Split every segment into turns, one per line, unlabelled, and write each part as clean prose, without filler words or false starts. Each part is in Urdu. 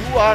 You are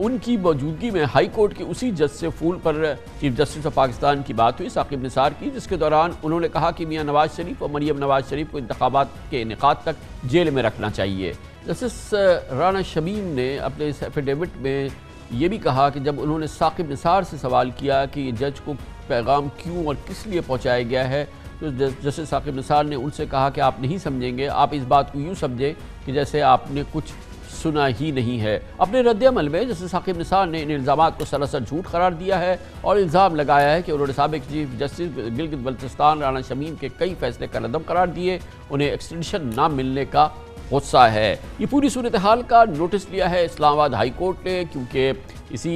ان کی موجودگی میں ہائی کورٹ کے اسی جج سے phone per chief justice of Pakistan کی بات ہوئی ثاقب نثار کی، جس کے دوران انہوں نے کہا کہ میاں نواز شریف اور مریم نواز شریف کو انتخابات کے انعقاد تک جیل میں رکھنا چاہیے۔ جسٹس رانا شمیم نے اپنے اس ایفیڈیوٹ میں یہ بھی کہا کہ جب انہوں نے ثاقب نثار سے سوال کیا کہ جج کو پیغام کیوں اور کس لیے پہنچایا گیا ہے، تو جسٹس ثاقب نثار نے ان سے کہا کہ آپ نہیں سمجھیں گے، آپ اس بات کو یوں سمجھیں کہ جیسے آپ نے کچھ سنا ہی نہیں ہے۔ اپنے رد عمل میں جسٹس ثاقب نثار نے ان الزامات کو سراسر جھوٹ قرار دیا ہے اور الزام لگایا ہے کہ انہوں نے سابق چیف جسٹس گلگت بلتستان رانا شمیم کے کئی فیصلے کا ردم قرار دیے، انہیں ایکسٹینشن نہ ملنے کا غصہ ہے۔ یہ پوری صورتحال کا نوٹس لیا ہے اسلام آباد ہائی کورٹ نے، کیونکہ اسی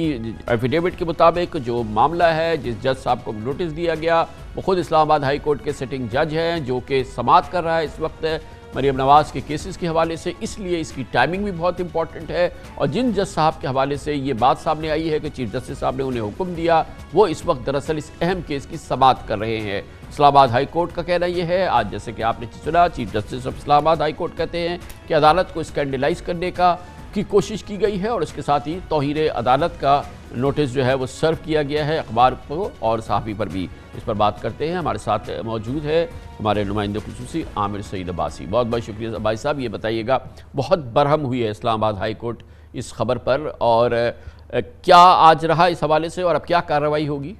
ایفیڈیوٹ کے مطابق جو معاملہ ہے، جس جج صاحب کو نوٹس دیا گیا وہ خود اسلام آباد ہائی کورٹ کے سٹنگ جج ہیں، جو کہ سماعت کر رہا ہے اس وقت مریم نواز کے کیسز کے حوالے سے، اس لیے اس کی ٹائمنگ بھی بہت امپورٹنٹ ہے۔ اور جن جج صاحب کے حوالے سے یہ بات سامنے آئی ہے کہ چیف جسٹس صاحب نے انہیں حکم دیا، وہ اس وقت دراصل اس اہم کیس کی سماعت کر رہے ہیں۔ اسلام آباد ہائی کورٹ کا کہنا یہ ہے، آج جیسے کہ آپ نے سنا، چیف جسٹس آف اسلام آباد ہائی کورٹ کہتے ہیں کہ عدالت کو اسکینڈلائز کرنے کی کوشش کی گئی ہے اور اس کے ساتھ ہی توہین عدالت کا نوٹس جو ہے وہ سرو کیا گیا ہے اخبار کو اور صحافی پر بھی۔ اس پر بات کرتے ہیں، ہمارے ساتھ موجود ہے ہمارے نمائندے خصوصی عامر سعید عباسی۔ بہت بہت شکریہ عباسی صاحب۔ یہ بتائیے گا، بہت برہم ہوئی ہے اسلام آباد ہائی کورٹ اس خبر پر، اور کیا آج رہا اس حوالے سے اور اب کیا کارروائی ہوگی؟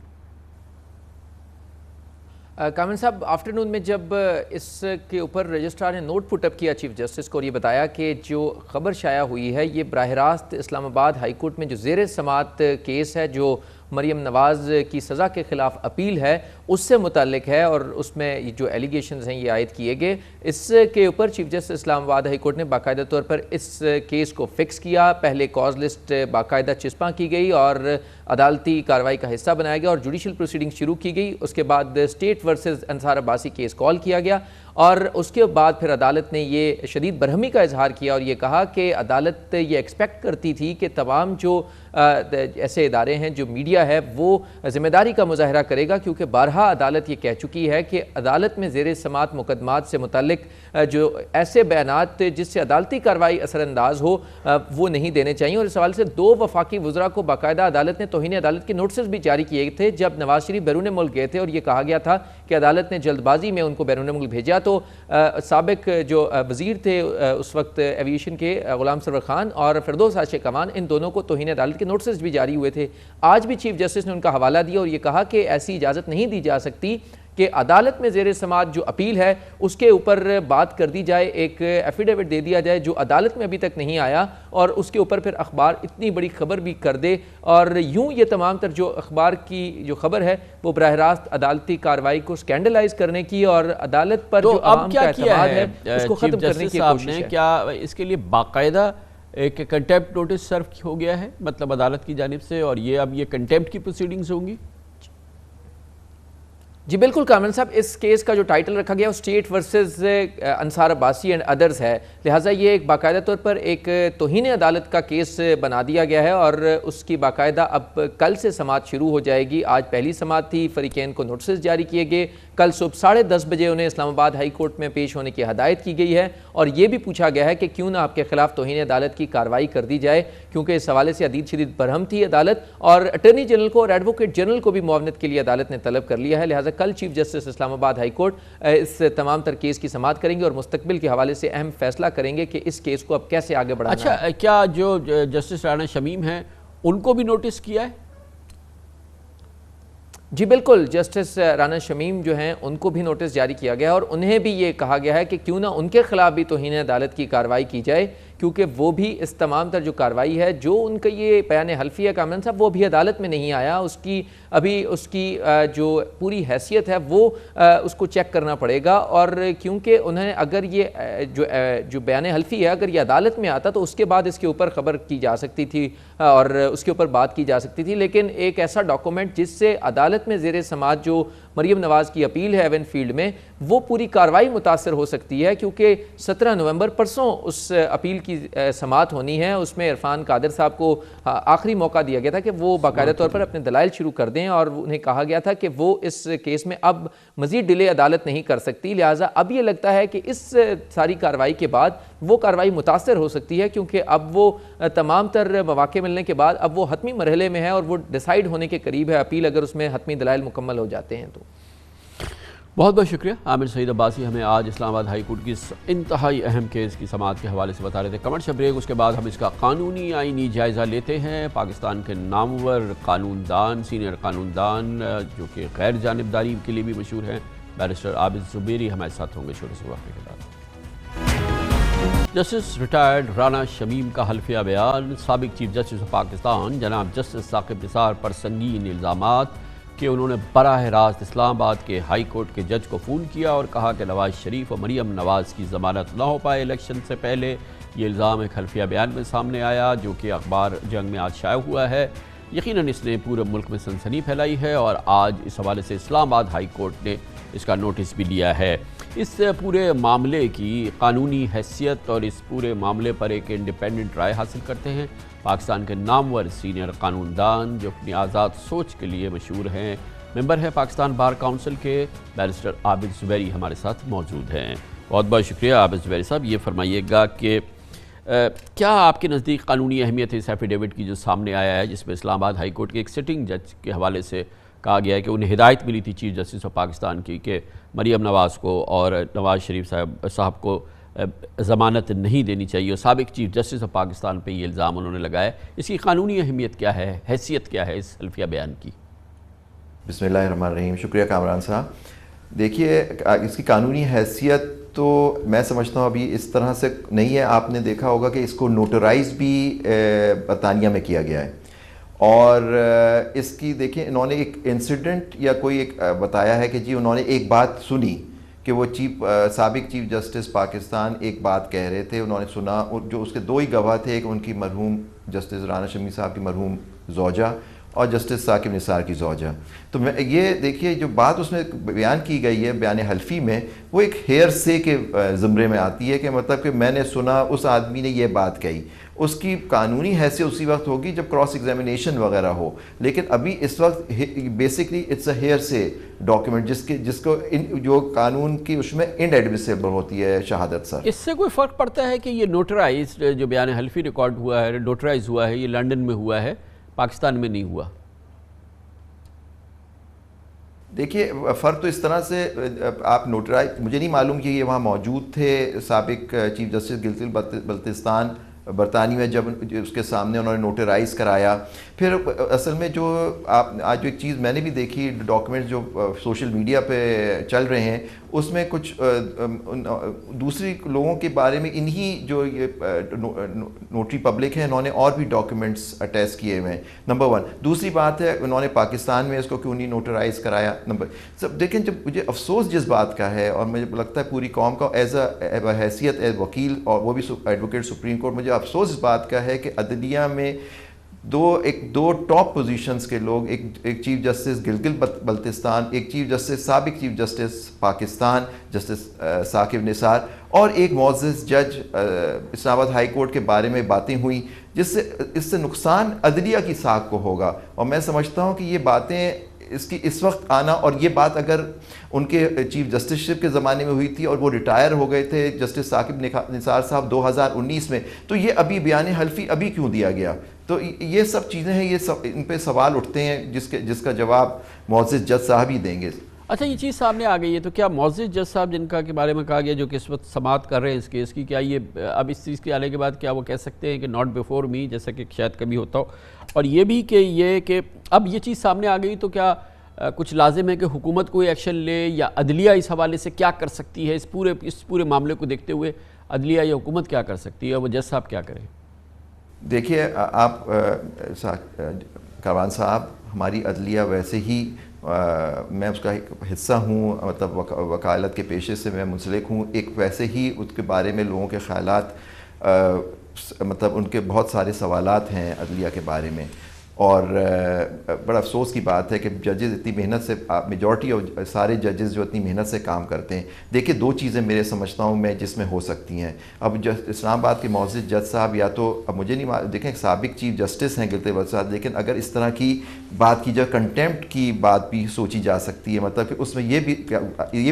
کامران صاحب، آفٹرنون میں جب اس کے اوپر رجسٹرار نے نوٹ پٹ اپ کیا چیف جسٹس کو اور یہ بتایا کہ جو خبر شائع ہوئی ہے یہ براہ راست اسلام آباد ہائی کورٹ میں جو زیر سماعت کیس ہے، جو مریم نواز کی سزا کے خلاف اپیل ہے، اس سے متعلق ہے اور اس میں جو ایلیگیشنز ہیں یہ عائد کیے گئے، اس کے اوپر چیف جسٹس اسلام آباد ہائی کورٹ نے باقاعدہ طور پر اس کیس کو فکس کیا۔ پہلے کاز لسٹ باقاعدہ چسپاں کی گئی اور عدالتی کارروائی کا حصہ بنایا گیا اور جوڈیشل پروسیڈنگ شروع کی گئی۔ اس کے بعد اسٹیٹ ورسز انصار عباسی کیس کال کیا گیا اور اس کے بعد پھر عدالت نے یہ شدید برہمی کا اظہار کیا اور یہ کہا کہ عدالت یہ ایکسپیکٹ کرتی تھی کہ تمام جو ایسے ادارے ہیں، جو میڈیا ہے، وہ ذمہ داری کا مظاہرہ کرے گا، کیونکہ بارہا عدالت یہ کہہ چکی ہے کہ عدالت میں زیر سماعت مقدمات سے متعلق جو ایسے بیانات جس سے عدالتی کارروائی اثر انداز ہو وہ نہیں دینے چاہیے۔ اور اس حوالے سے 2 وفاقی وزراء کو باقاعدہ عدالت نے توہین عدالت کے نوٹسز بھی جاری کیے تھے جب نواز شریف بیرون ملک گئے تھے اور یہ کہا گیا تھا کہ عدالت نے جلد بازی میں ان کو بیرون ملک بھیجا، تو سابق جو وزیر تھے اس وقت ایویشن کے غلام سرور خان اور فردوس عاشق کمان، ان دونوں کو توہین عدالت کے نوٹسز بھی جاری ہوئے تھے۔ آج بھی چیف جسٹس نے ان کا حوالہ دیا اور یہ کہا کہ ایسی اجازت نہیں دی جا سکتی کہ عدالت میں زیر سماعت جو اپیل ہے اس کے اوپر بات کر دی جائے، ایک ایفیڈیوٹ دے دیا جائے جو عدالت میں ابھی تک نہیں آیا اور اس کے اوپر پھر اخبار اتنی بڑی خبر بھی کر دے، اور یوں یہ تمام تر جو اخبار کی جو خبر ہے وہ براہ راست عدالتی کارروائی کو سکینڈلائز کرنے کی اور عدالت پر جو عوام کا اعتماد ہے اس کو ختم کرنے کی کوشش ہے۔
کیا اس کے لیے باقاعدہ ایک کنٹیمپٹ نوٹس سرو ہو گیا ہے مطلب عدالت کی جانب سے، اور یہ اب یہ کنٹیمپٹ کی پروسیڈنگز ہوں گی؟
جی بالکل کامران صاحب، اس کیس کا جو ٹائٹل رکھا گیا وہ اسٹیٹ ورسز انصار عباسی اینڈ ادرز ہے، لہٰذا یہ ایک باقاعدہ طور پر ایک توہین عدالت کا کیس بنا دیا گیا ہے اور اس کی باقاعدہ اب کل سے سماعت شروع ہو جائے گی۔ آج پہلی سماعت تھی، فریقین کو نوٹسز جاری کیے گئے، کل صبح 10:30 بجے انہیں اسلام آباد ہائی کورٹ میں پیش ہونے کی ہدایت کی گئی ہے اور یہ بھی پوچھا گیا ہے کہ کیوں نہ آپ کے خلاف توہین عدالت کی کارروائی کر دی جائے، کیونکہ اس حوالے سے عدید شدید برہم تھی عدالت اور اٹارنی جنرل کو اور ایڈوکیٹ جنرل کو بھی معاونت کے لیے عدالت نے طلب کر لیا ہے، لہٰذا کل چیف جسٹس اسلام آباد ہائی کورٹ اس تمام تر کیس کی سماعت کریں گے اور مستقبل کے حوالے سے اہم فیصلہ کریں گے کہ اس کیس کو اب کیسے آگے بڑھانا ہے۔
اچھا، کیا جو جسٹس رانا شمیم ہیں ان کو بھی نوٹس کیا ہے؟
جی بالکل، جسٹس رانا شمیم جو ہیں ان کو بھی نوٹس جاری کیا گیا اور انہیں بھی یہ کہا گیا ہے کہ کیوں نہ ان کے خلاف بھی توہین عدالت کی کارروائی کی جائے، کیونکہ وہ بھی اس تمام تر جو کارروائی ہے، جو ان کا یہ بیان حلفی ہے کامران صاحب، وہ بھی عدالت میں نہیں آیا، ابھی اس کی جو پوری حیثیت ہے وہ اس کو چیک کرنا پڑے گا، اور کیونکہ انہیں اگر یہ جو بیان حلفی ہے اگر یہ عدالت میں آتا تو اس کے بعد اس کے اوپر خبر کی جا سکتی تھی اور اس کے اوپر بات کی جا سکتی تھی، لیکن ایک ایسا ڈاکومنٹ جس سے عدالت میں زیر سماعت جو مریم نواز کی اپیل ہے ایون فیلڈ میں، وہ پوری کارروائی متاثر ہو سکتی ہے، کیونکہ 17 نومبر پرسوں اس اپیل کی سماعت ہونی ہے اس میں عرفان قادر صاحب کو آخری موقع دیا گیا تھا کہ وہ باقاعدہ طور پر اپنے دلائل شروع کر دیں، اور انہیں کہا گیا تھا کہ وہ اس کیس میں اب مزید ڈیلے عدالت نہیں کر سکتی، لہٰذا اب یہ لگتا ہے کہ اس ساری کارروائی کے بعد وہ کارروائی متاثر ہو سکتی ہے، کیونکہ اب وہ تمام تر مواقع ملنے کے بعد اب وہ حتمی مرحلے میں ہے اور وہ ڈیسائیڈ ہونے کے قریب ہے، اپیل اگر اس میں حتمی دلائل مکمل ہو جاتے ہیں تو۔
بہت بہت شکریہ عامر سعید عباسی، ہمیں آج اسلام آباد ہائی کورٹ کی اس انتہائی اہم کیس کی سماعت کے حوالے سے بتا رہے تھے۔ کمرشل بریک، اس کے بعد ہم اس کا قانونی آئینی جائزہ لیتے ہیں۔ پاکستان کے نامور قانون دان، سینئر قانون دان جو کہ غیر جانبداری کے لیے بھی مشہور ہیں، بیرسٹر عابد زبیری ہمارے ساتھ ہوں گے چھوٹے سے وقفے کے بعد۔ جسٹس ریٹائرڈ رانا شمیم کا حلفیہ بیان۔ سابق چیف جسٹس آف پاکستان جناب جسٹس ثاقب نثار پر سنگین الزامات کہ انہوں نے براہ راست اسلام آباد کے ہائی کورٹ کے جج کو فون کیا اور کہا کہ نواز شریف اور مریم نواز کی ضمانت نہ ہو پائے الیکشن سے پہلے۔ یہ الزام ایک حلفیہ بیان میں سامنے آیا جو کہ اخبار جنگ میں آج شائع ہوا ہے۔ یقیناً اس نے پورے ملک میں سنسنی پھیلائی ہے اور آج اس حوالے سے اسلام آباد ہائی کورٹ نے اس کا نوٹس بھی لیا ہے۔ اس پورے معاملے کی قانونی حیثیت اور اس پورے معاملے پر ایک انڈیپینڈنٹ رائے حاصل کرتے ہیں پاکستان کے نامور سینئر قانون دان جو اپنی آزاد سوچ کے لیے مشہور ہیں، ممبر ہے پاکستان بار کونسل کے، بیرسٹر عابد زبیری ہمارے ساتھ موجود ہیں۔ بہت بہت شکریہ عابد زبیری صاحب۔ یہ فرمائیے گا کہ کیا آپ کے نزدیک قانونی اہمیت ہے اس ایفیڈیوٹ کی جو سامنے آیا ہے، جس میں اسلام آباد ہائی کورٹ کے ایک سٹنگ جج کے حوالے سے کہا گیا ہے کہ انہیں ہدایت ملی تھی چیف جسٹس آف پاکستان کی کہ مریم نواز کو اور نواز شریف صاحب کو ضمانت نہیں دینی چاہیے، اور سابق چیف جسٹس آف پاکستان پہ یہ الزام انہوں نے لگایا۔ اس کی قانونی اہمیت کیا ہے، حیثیت کیا ہے اس حلفیہ بیان کی؟
بسم اللہ الرحمن الرحیم۔ شکریہ کامران صاحب۔ دیکھیے اس کی قانونی حیثیت تو میں سمجھتا ہوں ابھی اس طرح سے نہیں ہے۔ آپ نے دیکھا ہوگا کہ اس کو نوٹرائز بھی برطانیہ میں کیا گیا ہے، اور اس کی دیکھیں انہوں نے ایک انسیڈنٹ یا کوئی ایک بتایا ہے کہ جی انہوں نے ایک بات سنی کہ وہ سابق چیف جسٹس پاکستان ایک بات کہہ رہے تھے، انہوں نے سنا، جو اس کے دو ہی گواہ تھے، ایک ان کی مرحوم جسٹس رانا شمیم صاحب کی مرحوم زوجہ اور جسٹس ثاقب نثار کی زوجہ۔ تو یہ دیکھیے جو بات اس میں بیان کی گئی ہے بیان حلفی میں، وہ ایک ہیئر سے کے زمرے میں آتی ہے کہ مطلب کہ میں نے سنا اس آدمی نے یہ بات کہی۔ اس کی قانونی حیثیت اسی وقت ہوگی جب کراس ایگزامینیشن وغیرہ ہو، لیکن ابھی اس وقت بیسکلی اٹس اے ہیئر سے ڈاکیومنٹ جس کو جو قانون کی اس میں انڈیڈمیسیبل ہوتی ہے شہادت سر۔
اس سے کوئی فرق پڑتا ہے کہ یہ نوٹرائز جو بیان حلفی ریکارڈ ہوا ہے، نوٹرائز ہوا ہے، یہ لنڈن میں ہوا ہے، پاکستان میں نہیں ہوا؟
دیکھیے فرق تو اس طرح سے آپ نوٹرائز، مجھے نہیں معلوم کہ یہ وہاں موجود تھے سابق چیف جسٹس گلگت بلتستان برطانیہ میں جب اس کے سامنے انہوں نے نوٹرائز کرایا۔ پھر اصل میں جو آپ آج جو ایک چیز میں نے بھی دیکھی، ڈاکیومنٹ جو سوشل میڈیا پہ چل رہے ہیں، اس میں کچھ دوسری لوگوں کے بارے میں انہی جو یہ نوٹری پبلک ہیں انہوں نے اور بھی ڈاکیومنٹس اٹیچ کیے ہوئے ہیں، نمبر ون۔ دوسری بات ہے انہوں نے پاکستان میں اس کو کیوں نہیں نوٹرائز کرایا، سب دیکھیں جب مجھے افسوس جس بات کا ہے، اور مجھے لگتا ہے پوری قوم کا ایز اے حیثیت ایز وکیل اور وہ بھی ایڈوکیٹ سپریم کورٹ، مجھے افسوس اس بات کا ہے کہ عدلیہ میں دو ٹاپ پوزیشنز کے لوگ، ایک چیف جسٹس گلگت بلتستان، ایک چیف جسٹس سابق chief justice Pakistan justice Saqib Nisar, اور ایک معزز جج اسلام آباد ہائی کورٹ کے بارے میں باتیں ہوئیں اس سے نقصان عدلیہ کی ساکھ کو ہوگا۔ اور میں سمجھتا ہوں کہ یہ باتیں اس وقت آنا، اور یہ بات اگر ان کے چیف جسٹسشپ کے زمانے میں ہوئی تھی اور وہ ریٹائر ہو گئے تھے جسٹس ثاقب نثار صاحب 2019 میں، تو یہ ابھی بیان حلفی ابھی کیوں دیا گیا؟ تو یہ سب چیزیں ہیں، یہ سب ان پہ سوال اٹھتے ہیں جس کا جواب معزز جج صاحب ہی دیں گے۔
اچھا یہ چیز سامنے آ گئی ہے، تو کیا معزز جج صاحب جن کا کے بارے میں کہا گیا جو کہ اس وقت سماعت کر رہے ہیں اس کیس کی، کیا یہ اب اس چیز کے آنے کے بعد کیا وہ کہہ سکتے ہیں کہ ناٹ بیفور می، جیسا کہ شاید کبھی ہوتا ہو؟ اور یہ بھی کہ اب یہ چیز سامنے آ گئی تو کیا کچھ لازم ہے کہ حکومت کوئی ایکشن لے، یا عدلیہ اس حوالے سے کیا کر سکتی ہے؟ اس پورے معاملے کو دیکھتے ہوئے عدلیہ یا حکومت کیا کر سکتی ہے، اور وہ جج صاحب کیا کریں؟
دیکھیے آپ کاروان صاحب، ہماری عدلیہ ویسے ہی میں اس کا ایک حصہ ہوں، مطلب وکالت کے پیشے سے میں منسلک ہوں، ایک ویسے ہی اس کے بارے میں لوگوں کے خیالات، مطلب ان کے بہت سارے سوالات ہیں عدلیہ کے بارے میں۔ اور بڑا افسوس کی بات ہے کہ ججز اتنی محنت سے میجورٹی اور سارے ججز جو اتنی محنت سے کام کرتے ہیں. دیکھیں دو چیزیں میرے سمجھتا ہوں میں جس میں ہو سکتی ہیں. اب اسلام آباد کے معزز جج صاحب یا تو اب مجھے نہیں دیکھیں سابق چیف جسٹس ہیں گلگت بلتستان, لیکن اگر اس طرح کی بات کی جائے کنٹیمپٹ کی بات بھی سوچی جا سکتی ہے, مطلب کہ اس میں یہ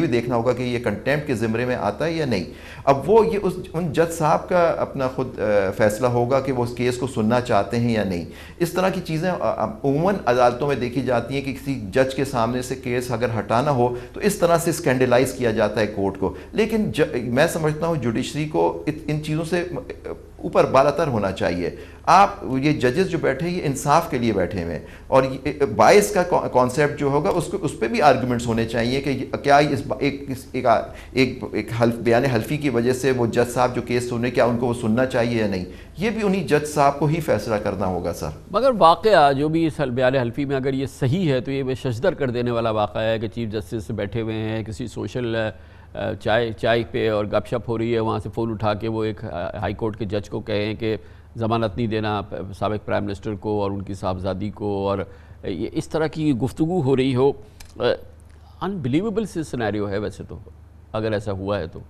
بھی دیکھنا ہوگا کہ یہ کنٹیمپٹ کے زمرے میں آتا ہے یا نہیں. اب وہ یہ ان جج صاحب کا اپنا خود فیصلہ ہوگا کہ وہ اس کیس کو سننا چاہتے ہیں یا نہیں. اس طرح کی چیزیں عموماً عدالتوں میں دیکھی جاتی ہیں کہ کسی جج کے سامنے سے کیس اگر ہٹانا ہو تو اس طرح سے اسکینڈلائز کیا جاتا ہے کورٹ کو. لیکن میں سمجھتا ہوں جوڈیشری کو ان چیزوں سے اوپر بالاتر ہونا چاہیے. آپ یہ ججز جو بیٹھے ہیں یہ انصاف کے لیے بیٹھے ہوئے ہیں, اور باعث کا کانسیپٹ جو ہوگا اس پہ بھی آرگومنٹس ہونے چاہیے کہ کیا ایک بیان حلفی کی وجہ سے وہ جج صاحب جو کیس سنے کیا ان کو وہ سننا چاہیے یا نہیں. یہ بھی انہی جج صاحب کو ہی فیصلہ کرنا ہوگا سر.
مگر واقعہ جو بھی اس بیان حلفی میں اگر یہ صحیح ہے تو یہ ششدر کر دینے والا واقعہ ہے کہ چیف جسٹس بیٹھے ہوئے ہیں کسی سوشل چائے پہ اور گپ شپ ہو رہی ہے, وہاں سے فون اٹھا کے وہ ایک ہائی کورٹ کے جج کو کہیں کہ ضمانت نہیں دینا سابق پرائم منسٹر کو اور ان کی صاحبزادی کو, اور اس طرح کی گفتگو ہو رہی ہو. انبلیویبل سے سینیریو ہے ویسے تو اگر ایسا ہوا ہے تو.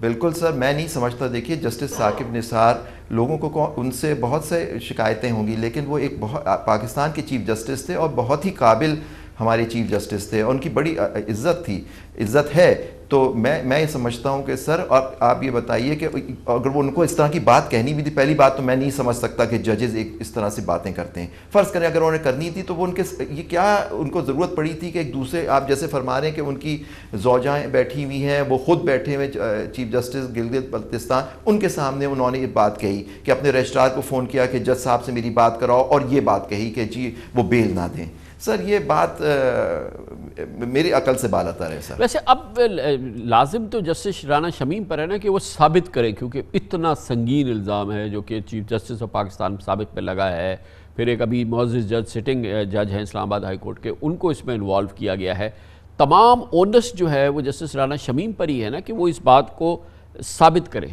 بالکل سر, میں نہیں سمجھتا. دیکھیے جسٹس ثاقب نثار لوگوں کو ان سے بہت سے شکایتیں ہوں گی, لیکن وہ ایک پاکستان کے چیف جسٹس تھے اور بہت ہی قابل ہمارے چیف جسٹس تھے, اور ان کی بڑی عزت ہے. تو میں یہ سمجھتا ہوں کہ سر آپ یہ بتائیے کہ اگر وہ ان کو اس طرح کی بات کہنی بھی تھی, پہلی بات تو میں نہیں سمجھ سکتا کہ ججز اس طرح سے باتیں کرتے ہیں. فرض کریں اگر انہوں نے کرنی تھی تو وہ یہ کیا ان کو ضرورت پڑی تھی کہ ایک دوسرے, آپ جیسے فرما رہے ہیں کہ ان کی زوجائیں بیٹھی ہوئی ہیں, وہ خود بیٹھے ہوئے چیف جسٹس گلگت بلتستان, ان کے سامنے انہوں نے یہ بات کہی کہ اپنے رجسٹرار کو فون کیا کہ جج صاحب سے میری بات کراؤ, اور یہ بات کہی کہ جی وہ بیل نہ دیں. سر یہ بات میری عقل سے بالاتر ہے سر.
ویسے اب لازم تو جسٹس رانا شمیم پر ہے نا کہ وہ ثابت کریں, کیونکہ اتنا سنگین الزام ہے جو کہ چیف جسٹس آف پاکستان سابق پہ لگا ہے. پھر ایک ابھی معزز جج سٹنگ جج ہیں اسلام آباد ہائی کورٹ کے, ان کو اس میں انوالو کیا گیا ہے. تمام اونس جو ہے وہ جسٹس رانا شمیم پر ہی ہے نا کہ وہ اس بات کو ثابت کریں.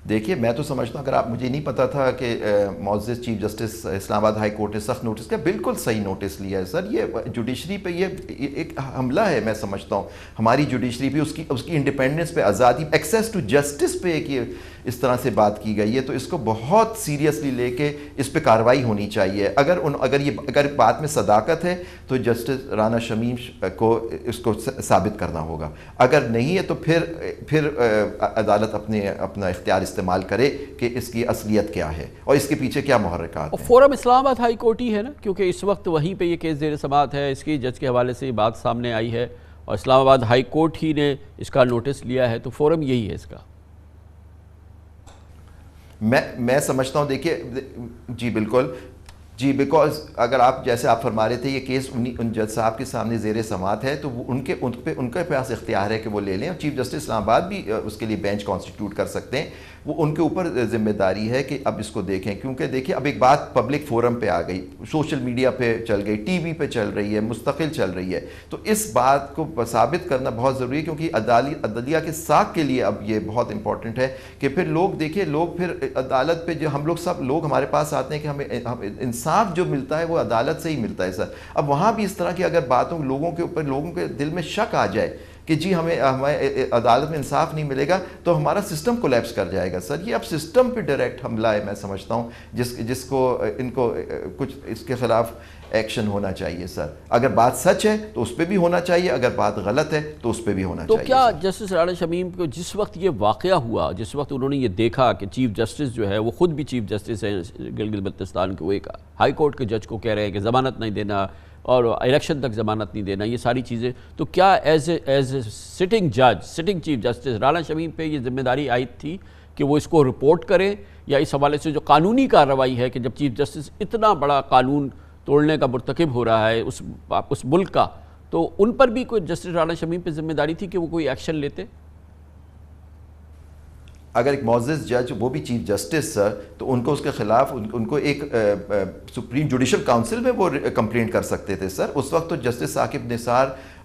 دیکھیے میں تو سمجھتا ہوں, اگر آپ مجھے نہیں پتا تھا کہ معزز چیف جسٹس اسلام آباد ہائی کورٹ نے سخت نوٹس کیا, بالکل صحیح نوٹس لیا ہے سر. یہ جوڈیشری پہ یہ ایک حملہ ہے. میں سمجھتا ہوں ہماری جوڈیشری پہ اس کی انڈیپینڈنس پہ, آزادی, ایکسیس ٹو جسٹس پہ کہ اس طرح سے بات کی گئی ہے, تو اس کو بہت سیریسلی لے کے اس پہ کارروائی ہونی چاہیے. اگر بات میں صداقت ہے تو جسٹس رانا شمیم کو اس کو ثابت کرنا ہوگا. اگر نہیں ہے تو پھر عدالت اپنا اختیار استعمال کرے کہ اس کی اصلیت کیا ہے اور اس کے پیچھے کیا محرکات ہیں.
فورم اسلام آباد ہائی کورٹ ہی ہے نا, کیونکہ اس وقت وہیں پہ یہ کیس زیر سماعت ہے. اس کی جج کے حوالے سے یہ بات سامنے آئی ہے اور اسلام آباد ہائی کورٹ ہی نے اس کا نوٹس لیا ہے, تو فورم یہی ہے اس کا.
میں سمجھتا ہوں, دیکھیے جی بالکل جی, بیکاز اگر آپ جیسے آپ فرما رہے تھے یہ کیس ان جج صاحب کے سامنے زیر سماعت ہے, تو ان کے پاس اختیار ہے کہ وہ لے لیں, اور چیف جسٹس اسلام آباد بھی اس کے لیے بینچ کانسٹیٹیوٹ کر سکتے ہیں. وہ ان کے اوپر ذمہ داری ہے کہ اب اس کو دیکھیں, کیونکہ دیکھیں اب ایک بات پبلک فورم پہ آ گئی, سوشل میڈیا پہ چل گئی, ٹی وی پہ چل رہی ہے, مستقل چل رہی ہے. تو اس بات کو ثابت کرنا بہت ضروری ہے, کیونکہ عدلیہ کے ساکھ کے لیے اب یہ بہت امپورٹنٹ ہے کہ پھر لوگ دیکھیں, لوگ پھر عدالت پہ جو ہم لوگ سب لوگ ہمارے پاس آتے ہیں کہ ہمیں انصاف جو ملتا ہے وہ عدالت سے ہی ملتا ہے سر. اب وہاں بھی اس طرح کی اگر باتوں لوگوں کے اوپر, لوگوں کے دل میں شک آ جائے کہ جی ہمیں عدالت میں انصاف نہیں ملے گا, تو ہمارا سسٹم کولیپس کر جائے گا سر. یہ اب سسٹم پہ ڈائریکٹ حملہ ہے میں سمجھتا ہوں, جس کو ان کو کچھ اس کے خلاف ایکشن ہونا چاہیے سر. اگر بات سچ ہے تو اس پہ بھی ہونا چاہیے, اگر بات غلط ہے تو اس پہ بھی ہونا چاہیے.
تو کیا جسٹس رانا شمیم کو جس وقت یہ واقعہ ہوا, جس وقت انہوں نے یہ دیکھا کہ چیف جسٹس جو ہے وہ خود بھی چیف جسٹس ہیں گلگت بلتستان کے, وہ ایک ہائی کورٹ کے جج کو کہہ رہے ہیں کہ ضمانت نہیں دینا اور الیکشن تک ضمانت نہیں دینا, یہ ساری چیزیں, تو کیا ایز اے سٹنگ جج, sitting chief justice Rana Shamim پہ یہ ذمہ داری عائد تھی کہ وہ اس کو رپورٹ کریں, یا اس حوالے سے جو قانونی کارروائی ہے کہ جب چیف جسٹس اتنا بڑا قانون توڑنے کا مرتکب ہو رہا ہے اس ملک کا, تو ان پر بھی کوئی جسٹس رانا شمیم پہ ذمہ داری تھی کہ وہ کوئی ایکشن لیتے؟
اگر ایک معزز جج وہ بھی چیف جسٹس سر, تو ان کو اس کے خلاف ان کو ایک سپریم جوڈیشل کاؤنسل میں وہ کمپلینٹ کر سکتے تھے سر. اس وقت تو جسٹس ثاقب نثار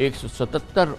177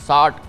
60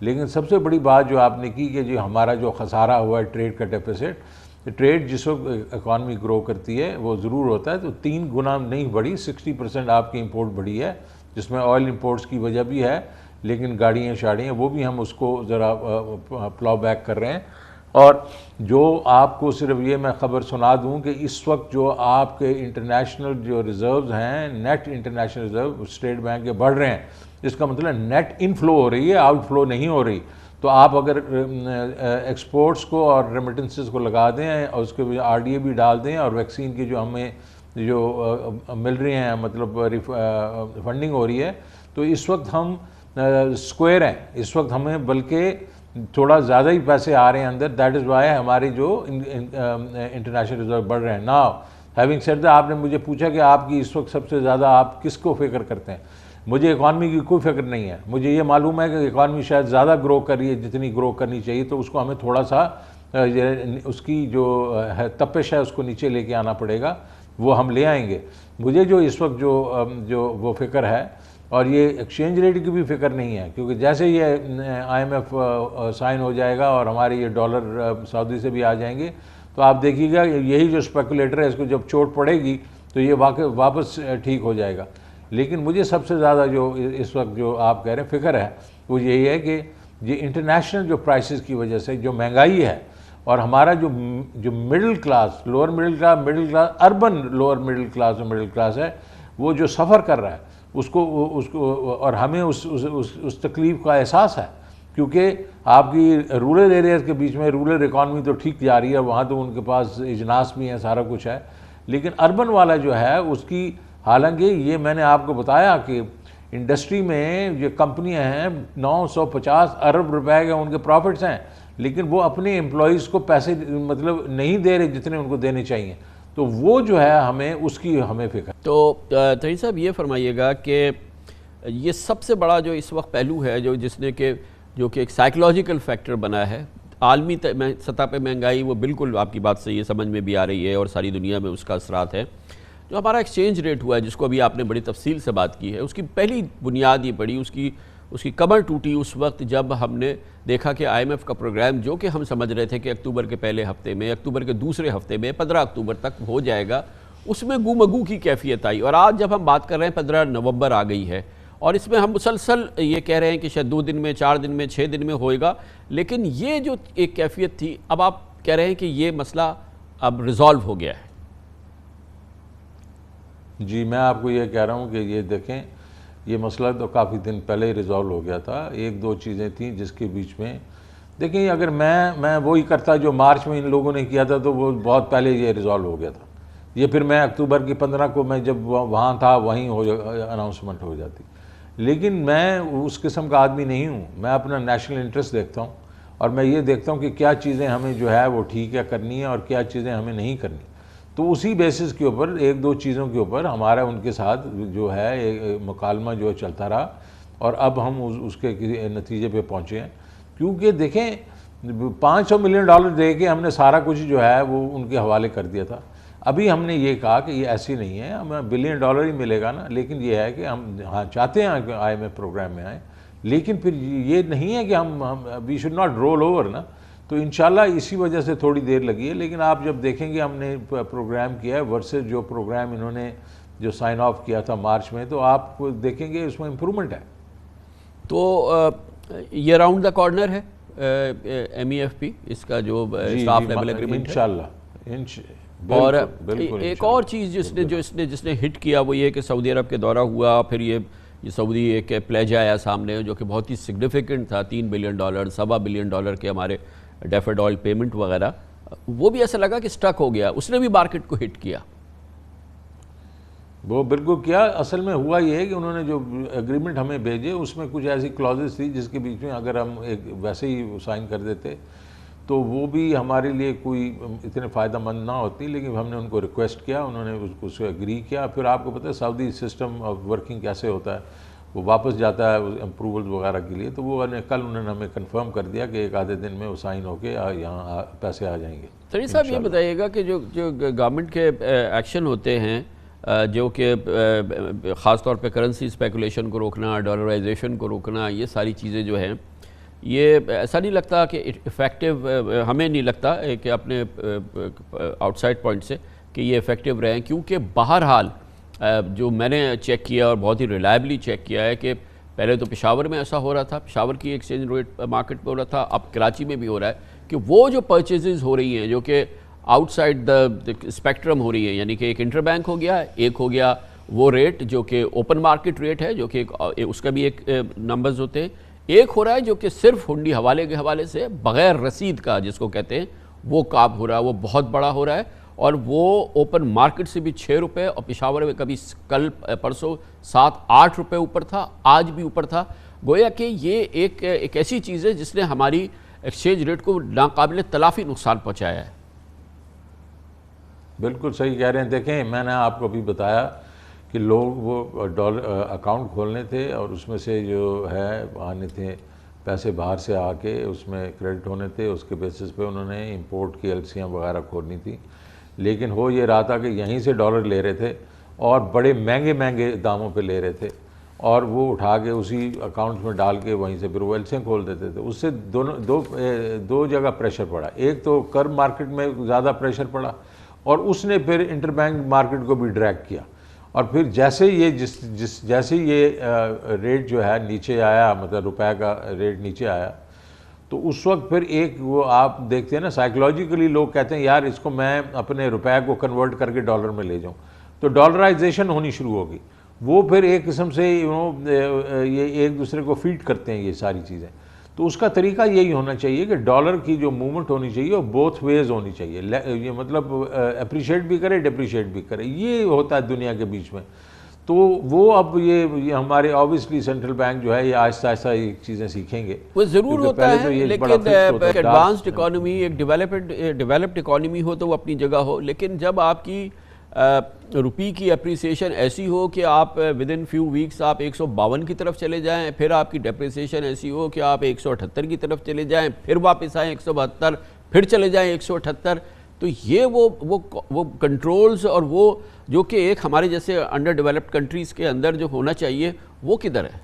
لیکن سب سے بڑی بات جو آپ نے کی کہ جو ہمارا جو خسارہ ہوا ہے ٹریڈ کا ڈیفیسٹ، ٹریڈ جس وقت اکانومی گرو کرتی ہے وہ ضرور ہوتا ہے تو 3 گنا نہیں بڑھی، 60% آپ کی امپورٹ بڑھی ہے، جس میں آئل امپورٹس کی وجہ بھی ہے، لیکن گاڑیاں شاڑیاں وہ بھی ہم اس کو ذرا پلاؤ بیک کر رہے ہیں۔ اور جو آپ کو صرف یہ میں خبر سنا دوں کہ اس وقت جو آپ کے انٹرنیشنل جو ریزروز ہیں، net international reserve state bank کے بڑھ رہے ہیں، اس کا مطلب نیٹ انفلو ہو رہی ہے، آؤٹ فلو نہیں ہو رہی۔ تو آپ اگر ایکسپورٹس کو اور ریمیٹنسز کو لگا دیں اور اس کے RDA بھی ڈال دیں اور ویکسین کی جو ہمیں جو مل رہی ہیں مطلب فنڈنگ ہو رہی ہے، تو اس وقت ہم سکوئر ہیں، اس وقت ہمیں بلکہ تھوڑا زیادہ ہی پیسے آ رہے ہیں اندر، دیٹ از وائی ہمارے جو انٹرنیشنل ریزرو بڑھ رہے ہیں۔ ناؤ ہیونگ سیڈ دیٹ، آپ نے مجھے پوچھا کہ آپ کی اس وقت سب سے زیادہ آپ کس کو فکر کرتے ہیں؟ مجھے اکانومی کی کوئی فکر نہیں ہے، مجھے یہ معلوم ہے کہ اکانومی شاید زیادہ گرو کر رہی ہے جتنی گرو کرنی چاہیے، تو اس کو ہمیں تھوڑا سا اس کی جو تپش ہے اس کو نیچے لے کے آنا پڑے گا، وہ ہم لے آئیں گے۔ مجھے جو اس وقت جو وہ فکر ہے، اور یہ ایکسچینج ریٹ کی بھی فکر نہیں ہے، کیونکہ جیسے یہ IMF سائن ہو جائے گا اور ہمارے یہ ڈالر سعودی سے بھی آ جائیں گے، تو آپ دیکھیے گا یہی جو اسپیکولیٹر ہے اس کو جب چوٹ پڑے گی تو یہ واپس ٹھیک ہو جائے گا۔ لیکن مجھے سب سے زیادہ جو اس وقت جو آپ کہہ رہے ہیں فکر ہے وہ یہی ہے کہ یہ انٹرنیشنل جو پرائسز کی وجہ سے جو مہنگائی ہے، اور ہمارا جو middle class, lower middle class, urban lower middle class اور مڈل کلاس ہے، وہ جو سفر کر رہا ہے اس کو اور ہمیں اس تکلیف کا احساس ہے، کیونکہ آپ کی رورل ایریاز کے بیچ میں رورل اکانومی تو ٹھیک جا رہی ہے، وہاں تو ان کے پاس اجناس بھی ہیں، سارا کچھ ہے، لیکن اربن والا جو ہے اس کی، حالانکہ یہ میں نے آپ کو بتایا کہ انڈسٹری میں یہ کمپنیاں ہیں 950 ارب روپے کے ان کے پروفٹس ہیں، لیکن وہ اپنے امپلائیز کو پیسے مطلب نہیں دے رہے جتنے ان کو دینے چاہیے، تو وہ جو ہے ہمیں اس کی ہمیں فکر۔
تو طہیر صاحب یہ فرمائیے گا کہ یہ سب سے بڑا جو اس وقت پہلو ہے جو کہ ایک سائیکلوجیکل فیکٹر بنا ہے عالمی سطح پہ مہنگائی، وہ بالکل آپ کی بات صحیح ہے، سمجھ میں بھی آ رہی ہے اور ساری دنیا میں اس کا اثرات ہے۔ جو ہمارا ایکسچینج ریٹ ہوا ہے جس کو ابھی آپ نے بڑی تفصیل سے بات کی ہے، اس کی پہلی بنیاد یہ پڑی، اس کی کمر ٹوٹی اس وقت جب ہم نے دیکھا کہ IMF کا پروگرام جو کہ ہم سمجھ رہے تھے کہ اکتوبر کے پہلے ہفتے میں، اکتوبر کے دوسرے ہفتے میں 15 اکتوبر تک ہو جائے گا، اس میں گو مگو کی کیفیت آئی، اور آج جب ہم بات کر رہے ہیں 15 نومبر آ گئی ہے، اور اس میں ہم مسلسل یہ کہہ رہے ہیں کہ شاید 2 دن میں، 4 دن میں، 6 دن میں ہوئے گا، لیکن یہ جو ایک کیفیت تھی، اب آپ کہہ رہے ہیں کہ یہ مسئلہ اب ریزالو ہو گیا ہے۔
جی میں آپ کو یہ کہہ رہا ہوں کہ یہ دیکھیں، یہ مسئلہ تو کافی دن پہلے ہی ریزالو ہو گیا تھا، 1-2 چیزیں تھیں جس کے بیچ میں دیکھیں، اگر میں وہی کرتا جو مارچ میں ان لوگوں نے کیا تھا تو وہ بہت پہلے یہ ریزالو ہو گیا تھا، یہ پھر میں اکتوبر کی 15 کو میں جب وہاں تھا وہیں اناؤنسمنٹ ہو جاتی، لیکن میں اس قسم کا آدمی نہیں ہوں، میں اپنا نیشنل انٹرسٹ دیکھتا ہوں، اور میں یہ دیکھتا ہوں کہ کیا چیزیں ہمیں جو ہے وہ ٹھیک ہے کرنی ہے اور کیا چیزیں ہمیں نہیں کرنی، تو اسی بیسس کے اوپر 1-2 چیزوں کے اوپر ہمارا ان کے ساتھ جو ہے مکالمہ جو چلتا رہا، اور اب ہم اس کے نتیجے پہ پہنچے ہیں، کیونکہ دیکھیں $500 ملین دے کے ہم نے سارا کچھ جو ہے وہ ان کے حوالے کر دیا تھا، ابھی ہم نے یہ کہا کہ یہ ایسی نہیں ہے، ہمیں $1 بلین ہی ملے گا نا، لیکن یہ ہے کہ ہم چاہتے ہیں کہ IMF پروگرام میں آئیں، لیکن پھر یہ نہیں ہے کہ ہم we should not roll over نا، تو انشاءاللہ اسی وجہ سے تھوڑی دیر لگی ہے، لیکن آپ جب دیکھیں گے ہم نے پروگرام کیا ہے ورسز جو پروگرام انہوں نے جو سائن آف کیا تھا مارچ میں، تو آپ دیکھیں گے اس میں امپرومنٹ ہے۔
تو یہ راؤنڈ دا کارنر ہے MEFP اس کا جو اسٹاف لیول ایگریمنٹ ہے
انشاءاللہ۔
اور ایک اور چیز جس نے ہٹ کیا وہ یہ کہ سعودی عرب کے دورہ ہوا، پھر یہ سعودی ایک پلیج آیا سامنے جو کہ بہت ہی سگنیفیکنٹ تھا، $3 بلین، $1.25 بلین کے ہمارے ڈیفرڈ آئل پیمنٹ وغیرہ، وہ بھی ایسا لگا کہ سٹک ہو گیا، اس نے بھی مارکیٹ کو ہٹ کیا۔
وہ بالکل کیا، اصل میں ہوا یہ ہے کہ انہوں نے جو ایگریمنٹ ہمیں بھیجے اس میں کچھ ایسی کلازز تھی جس کے بیچ میں اگر ہم ایک ویسے ہی سائن کر دیتے تو وہ بھی ہمارے لیے کوئی اتنے فائدہ مند نہ ہوتی، لیکن ہم نے ان کو ریکویسٹ کیا، انہوں نے اس کو ایگری کیا، پھر آپ کو پتہ ہے سعودی سسٹم آف ورکنگ کیسے ہوتا ہے، وہ واپس جاتا ہے امپروول وغیرہ کے لیے، تو وہ کل انہوں نے ہمیں کنفرم کر دیا کہ 1 آدھے دن میں وہ سائن ہو کے یہاں پیسے آ جائیں گے۔
طہیر صاحب یہ بتائیے گا کہ جو گورنمنٹ کے ایکشن ہوتے ہیں جو کہ خاص طور پہ کرنسی اسپیکولیشن کو روکنا، ڈالرائزیشن کو روکنا، یہ ساری چیزیں جو ہیں یہ ایسا نہیں لگتا کہ افیکٹو، ہمیں نہیں لگتا کہ اپنے آؤٹ سائڈ پوائنٹ سے کہ یہ افیکٹو رہے ہیں، کیونکہ بہرحال جو میں نے چیک کیا اور بہت ہی ریلائبلی چیک کیا ہے کہ پہلے تو پشاور میں ایسا ہو رہا تھا، پشاور کی ایکسچینج ریٹ مارکیٹ پہ ہو رہا تھا، اب کراچی میں بھی ہو رہا ہے کہ وہ جو پرچیزز ہو رہی ہیں جو کہ آؤٹ سائڈ دا اسپیکٹرم ہو رہی ہیں، یعنی کہ ایک انٹر بینک ہو گیا، ایک ہو گیا وہ ریٹ جو کہ اوپن مارکیٹ ریٹ ہے، جو کہ اس کا بھی ایک نمبرز ہوتے ہیں، ایک ہو رہا ہے جو کہ صرف ہنڈی حوالے کے حوالے سے بغیر رسید کا جس کو کہتے ہیں وہ کام ہو رہا ہے، وہ بہت بڑا ہو رہا ہے، اور وہ اوپن مارکیٹ سے بھی 6 روپے، اور پشاور میں کبھی کل پرسوں 7-8 روپے اوپر تھا، آج بھی اوپر تھا۔ گویا کہ یہ ایک ایسی چیز ہے جس نے ہماری ایکسچینج ریٹ کو ناقابل تلافی نقصان پہنچایا ہے۔
بالکل صحیح کہہ رہے ہیں۔ دیکھیں میں نے آپ کو بھی بتایا کہ لوگ وہ ڈالر اکاؤنٹ کھولنے تھے اور اس میں سے جو ہے آنے تھے پیسے باہر سے آ کے اس میں کریڈٹ ہونے تھے، اس کے بیسس پہ انہوں نے امپورٹ کی ایلسیاں وغیرہ کھولنی تھی، لیکن ہو یہ رہا تھا کہ یہیں سے ڈالر لے رہے تھے اور بڑے مہنگے داموں پہ لے رہے تھے، اور وہ اٹھا کے اسی اکاؤنٹ میں ڈال کے وہیں سے پھر وہ ایلسیاں کھول دیتے تھے۔ اس سے دو جگہ پریشر پڑا، ایک تو کرب مارکیٹ میں زیادہ پریشر پڑا، اور اس نے پھر انٹر بینک مارکیٹ کو بھی ڈریگ کیا، اور پھر جیسے یہ ریٹ جو ہے نیچے آیا، مطلب روپے کا ریٹ نیچے آیا، تو اس وقت پھر ایک وہ آپ دیکھتے ہیں نا سائیکلوجیکلی لوگ کہتے ہیں یار اس کو میں اپنے روپے کو کنورٹ کر کے ڈالر میں لے جاؤں، تو ڈالرائزیشن ہونی شروع ہوگی، وہ پھر ایک قسم سے یہ ایک دوسرے کو فیڈ کرتے ہیں یہ ساری چیزیں۔ تو اس کا طریقہ یہی ہونا چاہیے کہ ڈالر کی جو موومنٹ ہونی چاہیے وہ بوتھ ویز ہونی چاہیے، یہ مطلب اپریشیٹ بھی کرے ڈپریشیٹ بھی کرے، یہ ہوتا ہے دنیا کے بیچ میں۔ تو وہ اب یہ ہمارے آبویسلی سینٹرل بینک جو ہے یہ آہستہ آہستہ یہ چیزیں سیکھیں گے،
وہ ضرور ہوتا ہے، لیکن ایڈوانسڈ اکانومی، ایک ڈیولپڈ اکانومی ہو تو وہ اپنی جگہ ہو، لیکن جب آپ کی روپی کی اپریسیشن ایسی ہو کہ آپ ودن فیو ویکس آپ 152 کی طرف چلے جائیں، پھر آپ کی ڈیپریسیشن ایسی ہو کہ آپ 178 کی طرف چلے جائیں، پھر واپس آئیں 172، پھر چلے جائیں 178، تو یہ وہ کنٹرولز اور وہ جو کہ ایک ہمارے جیسے انڈر ڈیولپڈ کنٹریز کے اندر جو ہونا چاہیے وہ کدھر ہے؟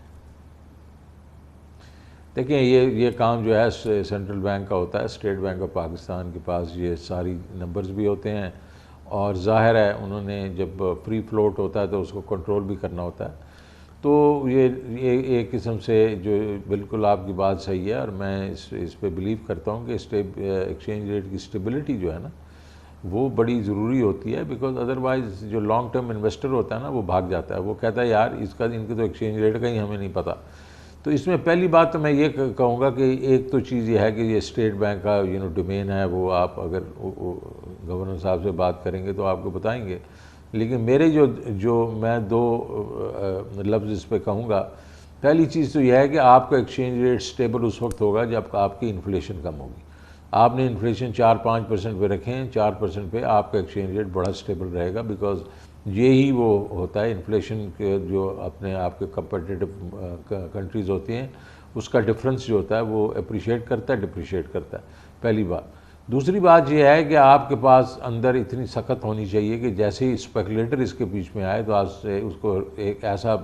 دیکھیں یہ کام جو ہے سینٹرل بینک کا ہوتا ہے، اسٹیٹ بینک آف پاکستان کے پاس یہ ساری نمبرز بھی ہوتے ہیں، اور ظاہر ہے انہوں نے جب فری فلوٹ ہوتا ہے تو اس کو کنٹرول بھی کرنا ہوتا ہے، تو یہ ایک قسم سے جو بالکل آپ کی بات صحیح ہے، اور میں اس پہ بلیو کرتا ہوں کہ ایکسچینج ریٹ کی اسٹیبلٹی جو ہے نا وہ بڑی ضروری ہوتی ہے، بیکاز ادروائز جو لانگ ٹرم انویسٹر ہوتا ہے نا وہ بھاگ جاتا ہے، وہ کہتا ہے یار ان کے تو ایکسچینج ریٹ کا ہی ہمیں نہیں پتہ۔ تو اس میں پہلی بات تو میں یہ کہوں گا کہ ایک تو چیز یہ ہے کہ یہ اسٹیٹ بینک کا ڈومین ہے، وہ آپ اگر گورنر صاحب سے بات کریں گے تو آپ کو بتائیں گے، لیکن میرے جو میں دو لفظ اس پہ کہوں گا، پہلی چیز تو یہ ہے کہ آپ کا ایکسچینج ریٹ سٹیبل اس وقت ہوگا جب آپ کی انفلیشن کم ہوگی۔ آپ نے انفلیشن 4-5% پہ رکھیں، 4% پہ آپ کا ایکسچینج ریٹ بڑا سٹیبل رہے گا، بیکاز یہی وہ ہوتا ہے انفلیشن کے جو اپنے آپ کے کمپیٹیٹو کنٹریز ہوتی ہیں اس کا ڈفرنس جو ہوتا ہے وہ اپریشیٹ کرتا ہے ڈپریشیٹ کرتا ہے، پہلی بات۔ دوسری بات یہ ہے کہ آپ کے پاس اندر اتنی سخت ہونی چاہیے کہ جیسے ہی اسپیکولیٹر اس کے بیچ میں آئے تو آج سے اس کو ایک ایسا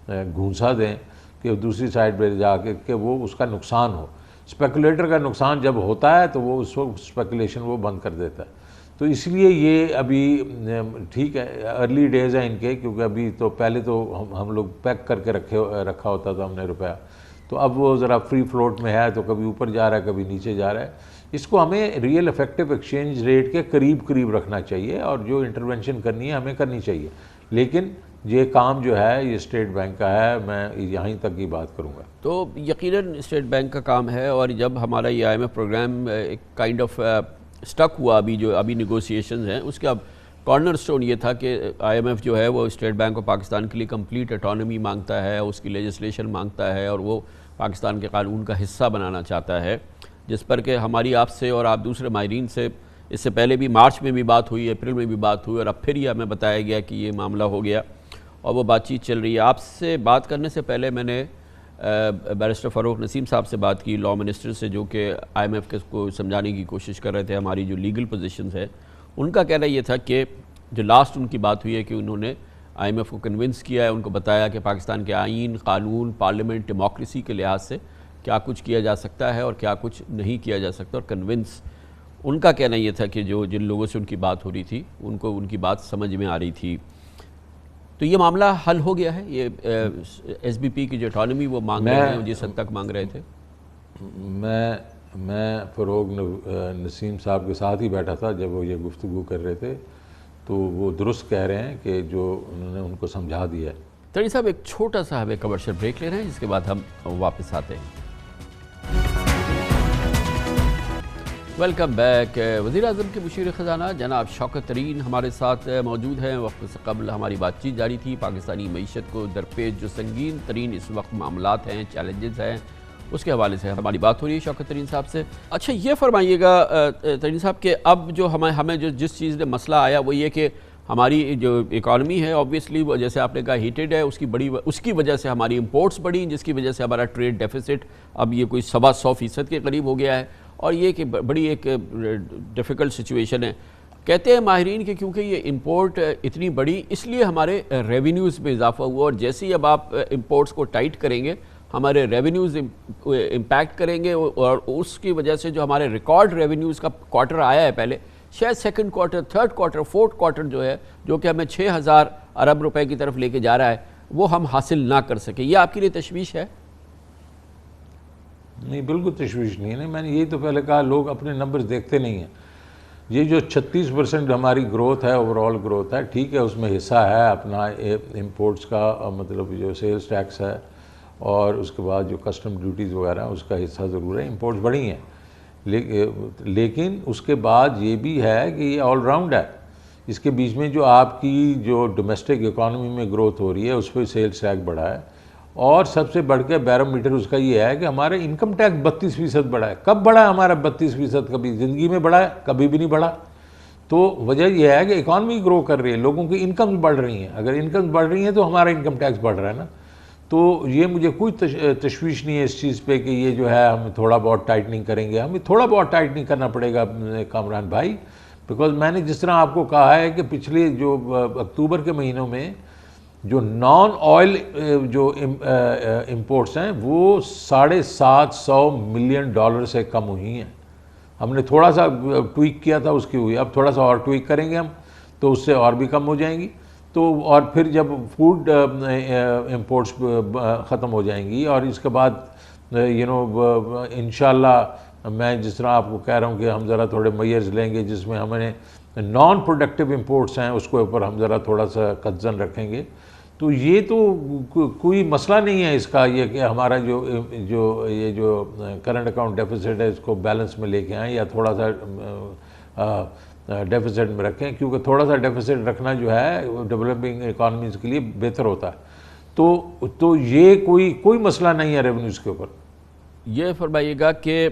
گھونسا دیں کہ دوسری سائڈ پہ جا کے کہ وہ اس کا نقصان ہو۔ اسپیکولیٹر کا نقصان جب ہوتا ہے تو وہ اس وقت اسپیکولیشن وہ بند کر دیتا ہے، تو اس لیے یہ ابھی ٹھیک ہے ارلی ڈیز ہیں ان کے، کیونکہ ابھی تو پہلے تو ہم لوگ پیک کر کے رکھا ہوتا تھا ہم نے روپیہ، تو اب وہ ذرا فری فلوٹ میں ہے تو کبھی اوپر جا رہا ہے کبھی نیچے جا رہا ہے۔ اس کو ہمیں ریئل افیکٹو ایکسچینج ریٹ کے قریب رکھنا چاہیے، اور جو انٹرونشن کرنی ہے ہمیں کرنی چاہیے، لیکن یہ کام جو ہے یہ اسٹیٹ بینک کا ہے، میں یہیں تک کی بات کروں گا۔
تو یقیناً اسٹیٹ بینک کا کام ہے، اور جب ہمارا یہ IMF پروگرام ایک کائنڈ آف سٹک ہوا، ابھی نیگوسیشنز ہیں، اس کا کارنر سٹون یہ تھا کہ IMF جو ہے وہ اسٹیٹ بینک آف پاکستان کے لیے کمپلیٹ اٹانومی مانگتا ہے، اس کی لیجسلیشن مانگتا ہے، اور وہ پاکستان کے قانون کا حصہ بنانا چاہتا ہے، جس پر کہ ہماری آپ سے اور آپ دوسرے ماہرین سے اس سے پہلے بھی مارچ میں بھی بات ہوئی، اپریل میں بھی بات ہوئی، اور اب پھر یہ ہمیں بتایا گیا کہ یہ معاملہ ہو گیا اور وہ بات چیت چل رہی ہے۔ آپ سے بات کرنے سے پہلے میں نے بیرسٹر فاروق نسیم صاحب سے بات کی، لا منسٹر سے، جو کہ IMF کو سمجھانے کی کوشش کر رہے تھے ہماری جو لیگل پوزیشنز ہے۔ ان کا کہنا یہ تھا کہ جو لاسٹ ان کی بات ہوئی ہے کہ انہوں نے IMF کو کنونس کیا ہے، ان کو بتایا کہ پاکستان کے آئین، قانون، پارلیمنٹ، ڈیموکریسی کے لحاظ سے کیا کچھ کیا جا سکتا ہے اور کیا کچھ نہیں کیا جا سکتا، اور کنونس ان کا کہنا یہ تھا کہ جن لوگوں سے ان کی بات ہو رہی تھی ان کو ان کی بات سمجھ میں آ رہی تھی. تو یہ معاملہ حل ہو گیا ہے؟ یہ ایس بی پی کی جو اٹانومی وہ مانگ رہے ہیں جس حد تک مانگ رہے تھے.
میں فروغ نسیم صاحب کے ساتھ ہی بیٹھا تھا جب وہ یہ گفتگو کر رہے تھے، تو وہ درست کہہ رہے ہیں کہ جو انہوں نے ان کو سمجھا دیا ہے.
ترین صاحب ایک چھوٹا سا ہمیں کمرشل بریک لے رہے ہیں، جس کے بعد ہم واپس آتے ہیں. Welcome back. وزیر اعظم کے مشیر خزانہ جناب شوکت ترین ہمارے ساتھ موجود ہیں. وقت سے قبل ہماری بات چیت جاری تھی. پاکستانی معیشت کو درپیش جو سنگین ترین اس وقت معاملات ہیں، چیلنجز ہیں، اس کے حوالے سے ہماری بات ہو رہی ہے شوکت ترین صاحب سے. اچھا یہ فرمائیے گا ترین صاحب کہ اب جو ہمیں جس چیز میں مسئلہ آیا وہ یہ کہ ہماری جو اکانومی ہے آبویسلی وہ جیسے آپ نے کہا ہیٹڈ ہے، اس کی وجہ سے ہماری امپورٹس بڑھی، جس کی وجہ سے ہمارا ٹریڈ ڈیفیسٹ اب یہ کوئی 125% کے قریب ہو گیا ہے، اور یہ کہ بڑی ایک ڈیفیکلٹ سچویشن ہے. کہتے ہیں ماہرین کہ کیونکہ یہ امپورٹ اتنی بڑی اس لیے ہمارے ریونیوز میں اضافہ ہوا، اور جیسے ہی اب آپ امپورٹس کو ٹائٹ کریں گے ہمارے ریونیوز امپیکٹ کریں گے، اور اس کی وجہ سے جو ہمارے ریکارڈ ریونیوز کا کوارٹر آیا ہے پہلے، شاید second quarter, third quarter, fourth quarter جو ہے جو کہ ہمیں 6000 ارب روپے کی طرف لے کے جا رہا ہے، وہ ہم حاصل نہ کر سکیں. یہ آپ کے لیے تشویش ہے؟
نہیں، بالکل تشویش نہیں ہے. میں نے یہی تو پہلے کہا، لوگ اپنے نمبرز دیکھتے نہیں ہیں. یہ جو 36% ہماری گروتھ ہے، اوور آل گروتھ ہے، ٹھیک ہے، اس میں حصہ ہے اپنا امپورٹس کا، مطلب جو سیلز ٹیکس ہے اور اس کے بعد جو کسٹم ڈیوٹیز وغیرہ اس کا حصہ ضرور ہے، امپورٹس بڑھی ہیں، لیکن اس کے بعد یہ بھی ہے کہ یہ آل راؤنڈ ہے. اس کے بیچ میں جو آپ کی جو ڈومیسٹک اکانومی میں گروتھ ہو رہی ہے اس پہ سیلز ٹیکس بڑھا ہے، اور سب سے بڑھ کے بیرو میٹر اس کا یہ ہے کہ ہمارا انکم ٹیکس 32% بڑھا ہے. کب بڑھا ہے ہمارا 32%؟ کبھی زندگی میں بڑھا ہے؟ کبھی بھی نہیں بڑھا. تو وجہ یہ ہے کہ اکانومی گرو کر رہی ہے، لوگوں کی انکمز بڑھ رہی ہیں. اگر انکمز بڑھ رہی ہیں تو ہمارا انکم ٹیکس بڑھ رہا ہے نا. تو یہ مجھے کوئی تشویش نہیں ہے اس چیز پہ کہ یہ جو ہے ہم تھوڑا بہت ٹائٹننگ کریں گے. ہمیں تھوڑا بہت ٹائٹننگ کرنا پڑے گا کامران بھائی، بیکاز میں نے جس طرح آپ کو کہا ہے کہ پچھلے جو اکتوبر کے مہینوں میں جو نان آئل جو امپورٹس ہیں وہ $750 ملین سے کم ہوئی ہیں. ہم نے تھوڑا سا ٹویک کیا تھا، اس کی ہوئی، اب تھوڑا سا اور ٹویک کریں گے ہم تو اس سے اور بھی کم ہو جائیں گی. تو اور پھر جب فوڈ امپورٹس ختم ہو جائیں گی، اور اس کے بعد انشاءاللہ میں جس طرح آپ کو کہہ رہا ہوں کہ ہم ذرا تھوڑے میئرز لیں گے جس میں ہمیں نان پروڈکٹیو امپورٹس ہیں اس کے اوپر ہم ذرا تھوڑا سا قدزن رکھیں گے. تو یہ تو کوئی مسئلہ نہیں ہے اس کا، یہ کہ ہمارا جو کرنٹ اکاؤنٹ ڈیفیسٹ ہے اس کو بیلنس میں لے کے آئیں یا تھوڑا سا ڈیفیسٹ میں رکھیں، کیونکہ تھوڑا سا ڈیفیسٹ رکھنا جو ہے ڈیولپنگ اکانومیز کے لیے بہتر ہوتا ہے. تو یہ کوئی مسئلہ نہیں ہے ریونیوز کے اوپر.
یہ فرمائیے گا کہ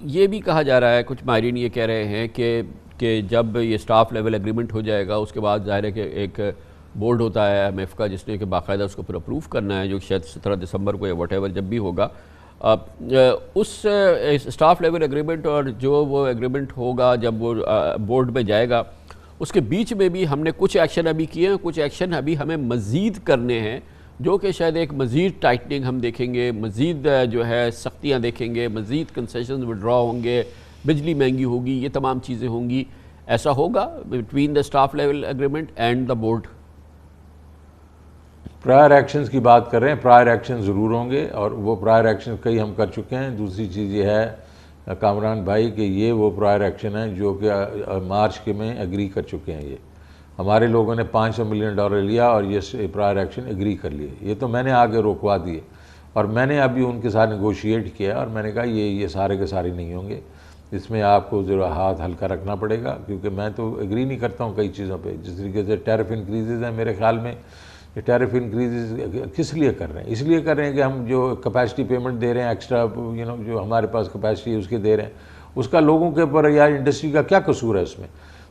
یہ بھی کہا جا رہا ہے، کچھ ماہرین یہ کہہ رہے ہیں کہ جب یہ سٹاف لیول ایگریمنٹ ہو جائے گا اس کے بعد ظاہر ہے کہ ایک بورڈ ہوتا ہے IMF کا جس نے کہ باقاعدہ اس کو پھر اپروو کرنا ہے، جو شاید 17 دسمبر کو یا واٹ ایور جب بھی ہوگا. اس سٹاف لیول ایگریمنٹ اور جو وہ ایگریمنٹ ہوگا جب وہ بورڈ میں جائے گا اس کے بیچ میں بھی ہم نے کچھ ایکشن ابھی کیے ہیں، کچھ ایکشن ابھی ہمیں مزید کرنے ہیں، جو کہ شاید ایک مزید ٹائٹننگ ہم دیکھیں گے، مزید جو ہے سختیاں دیکھیں گے، مزید کنسیشنز وڈرا ہوں گے، بجلی مہنگی ہوگی، یہ تمام چیزیں ہوں گی. ایسا ہوگا between the staff level agreement and the board?
Prior actions کی بات کر رہے ہیں، پرائر ایکشن ضرور ہوں گے، اور وہ پرائر ایکشن کئی ہم کر چکے ہیں. دوسری چیز یہ ہے کامران بھائی کہ یہ وہ پرائر ایکشن ہیں جو کہ مارچ کے میں ایگری کر چکے ہیں. یہ ہمارے لوگوں نے $500 ملین لیا اور یہ پرائر ایکشن ایگری کر لیے. یہ تو میں نے آگے روکوا دیے، اور میں نے ابھی ان کے ساتھ نیگوشیٹ کیا، اور میں نے کہا یہ سارے کے سارے نہیں ہوں گے، اس میں آپ کو ذرا ہاتھ ہلکا رکھنا پڑے گا، کیونکہ میں تو ایگری نہیں کرتا ہوں کئی چیزوں پہ. جس طریقے سے ٹیرف انکریزز ہیں، میرے خیال میں یہ ٹیرف انکریزز کس لیے کر رہے ہیں؟ اس لیے کر رہے ہیں کہ ہم جو کیپیسٹی پیمنٹ دے رہے ہیں ایکسٹرا، جو ہمارے پاس کیپیسٹی ہے اس کے دے رہے ہیں، اس کا لوگوں کے اوپر یا انڈسٹری کا کیا قصور ہے اس میں؟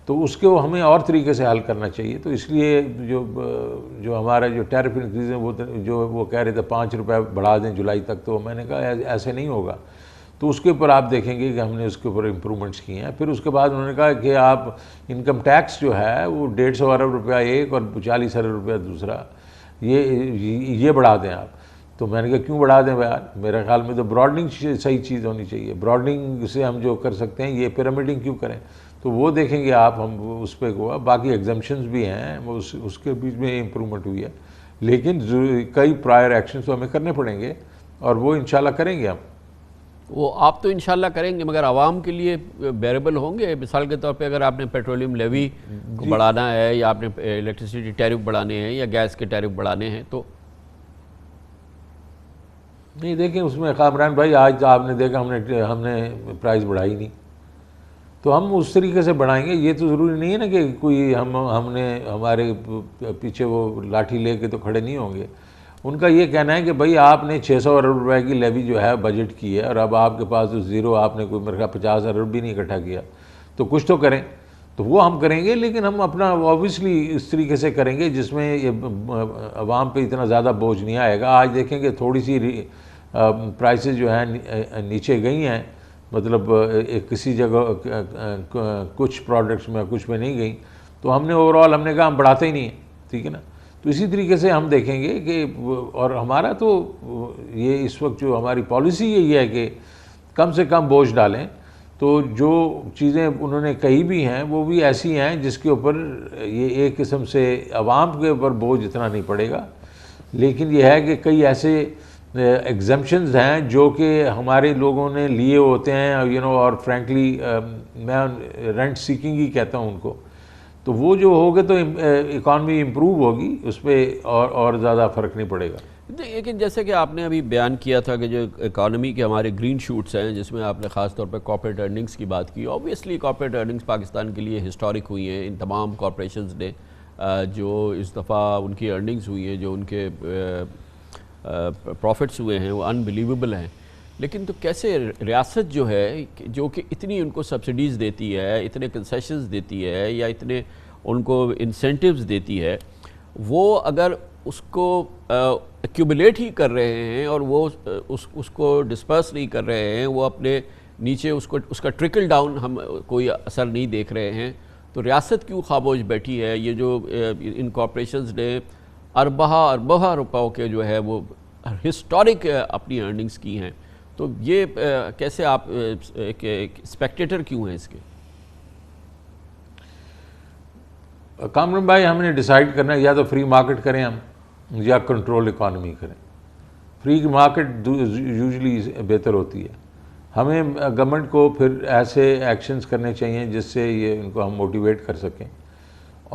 تو اس کو ہمیں اور طریقے سے حل کرنا چاہیے. تو اس لیے جو ہمارا جو ٹیرف انکریز ہے وہ کہہ رہے تھے $5 بڑھا دیں جولائی تک، تو میں نے کہا ایسے نہیں ہوگا. تو اس کے اوپر آپ دیکھیں گے کہ ہم نے اس کے اوپر امپرومنٹس کیے ہیں. پھر اس کے بعد انہوں نے کہا کہ آپ انکم ٹیکس جو ہے وہ $150 ارب ایک اور $40 ارب دوسرا، یہ بڑھا دیں آپ. تو میں نے کہا کیوں بڑھا دیں یار، میرے خیال میں تو براڈنگ صحیح چیز ہونی چاہیے، براڈنگ سے ہم جو کر سکتے ہیں، یہ پیرامڈنگ کیوں کریں؟ تو وہ دیکھیں گے آپ، ہم اس پہ ہوا، باقی ایگزمپشنز بھی ہیں، اس کے بیچ میں امپرومنٹ ہوئی ہے، لیکن کئی پرائر ایکشنز تو ہمیں کرنے پڑیں گے اور وہ انشاءاللہ کریں گے ہم۔
وہ آپ تو انشاءاللہ کریں گے، مگر عوام کے لیے بیریبل ہوں گے؟ مثال کے طور پہ اگر آپ نے پیٹرولیم لیوی کو بڑھانا ہے، یا آپ نے الیکٹریسٹی ٹیرف بڑھانے ہیں، یا گیس کے ٹیرف بڑھانے ہیں، تو
نہیں دیکھیں اس میں کامران بھائی آج آپ نے دیکھا ہم نے پرائز بڑھائی نہیں، تو ہم اس طریقے سے بڑھائیں گے۔ یہ تو ضروری نہیں ہے نا کہ کوئی ہم نے ہمارے پیچھے وہ لاٹھی لے کے تو کھڑے نہیں ہوں گے۔ ان کا یہ کہنا ہے کہ بھائی آپ نے 600 ارب روپے کی لیوی جو ہے بجٹ کی ہے، اور اب آپ کے پاس تو زیرو، آپ نے کوئی میرے خیال 50 ارب بھی نہیں اکٹھا کیا، تو کچھ تو کریں۔ تو وہ ہم کریں گے، لیکن ہم اپنا آبویسلی اس طریقے سے کریں گے جس میں یہ عوام پہ اتنا زیادہ بوجھ نہیں آئے گا۔ آج دیکھیں کہ تھوڑی سی پرائسز جو ہیں نیچے گئی ہیں، مطلب کسی جگہ کچھ پروڈکٹس میں کچھ میں نہیں گئیں، تو ہم نے اوورال ہم نے کہا ہم بڑھاتے ہی نہیں ہیں، ٹھیک ہے نا۔ تو اسی طریقے سے ہم دیکھیں گے کہ، اور ہمارا تو یہ اس وقت جو ہماری پالیسی یہی ہے کہ کم سے کم بوجھ ڈالیں۔ تو جو چیزیں انہوں نے کہی بھی ہیں وہ بھی ایسی ہیں جس کے اوپر یہ ایک قسم سے عوام کے اوپر بوجھ اتنا نہیں پڑے گا، لیکن یہ ہے کہ کئی ایسے ایگزمپشنز ہیں جو کہ ہمارے لوگوں نے لیے ہوتے ہیں، اور فرینکلی میں رینٹ سیکنگ ہی کہتا ہوں ان کو، تو وہ جو ہوگا تو اکانومی امپروو ہوگی، اس پہ اور زیادہ فرق نہیں پڑے گا۔
لیکن جیسے کہ آپ نے ابھی بیان کیا تھا کہ جو اکانومی کے ہمارے گرین شوٹس ہیں، جس میں آپ نے خاص طور پہ کارپوریٹ ارننگز کی بات کی، اوبویسلی کارپوریٹ ارننگز پاکستان کے لیے ہسٹورک ہوئی ہیں۔ ان تمام کارپوریشنز نے جو اس دفعہ ان کی ارننگز ہوئی ہیں، جو ان کے پروفٹس ہوئے ہیں، وہ انبلیویبل ہیں۔ لیکن تو کیسے ریاست جو ہے، جو کہ اتنی ان کو سبسڈیز دیتی ہے، اتنے کنسیشنز دیتی ہے، یا اتنے ان کو انسینٹیوز دیتی ہے، وہ اگر اس کو ایکیومولیٹ ہی کر رہے ہیں اور وہ اس کو ڈسپرس نہیں کر رہے ہیں، وہ اپنے نیچے اس کا ٹرکل ڈاؤن ہم کوئی اثر نہیں دیکھ رہے ہیں، تو ریاست کیوں خاموش بیٹھی ہے؟ یہ جو ان کارپوریشنز نے اربہ روپوں کے جو ہے وہ ہسٹورک اپنی ارننگز کی ہیں، تو یہ کیسے آپ ایک اسپیکٹیٹر کیوں ہیں اس کے؟
کامران بھائی ہم نے ڈیسائیڈ کرنا ہے، یا تو فری مارکیٹ کریں ہم، یا کنٹرول اکانومی کریں۔ فری مارکیٹ یوزلی بہتر ہوتی ہے۔ ہمیں گورنمنٹ کو پھر ایسے ایکشنز کرنے چاہیے جس سے یہ ان کو ہم موٹیویٹ کر سکیں،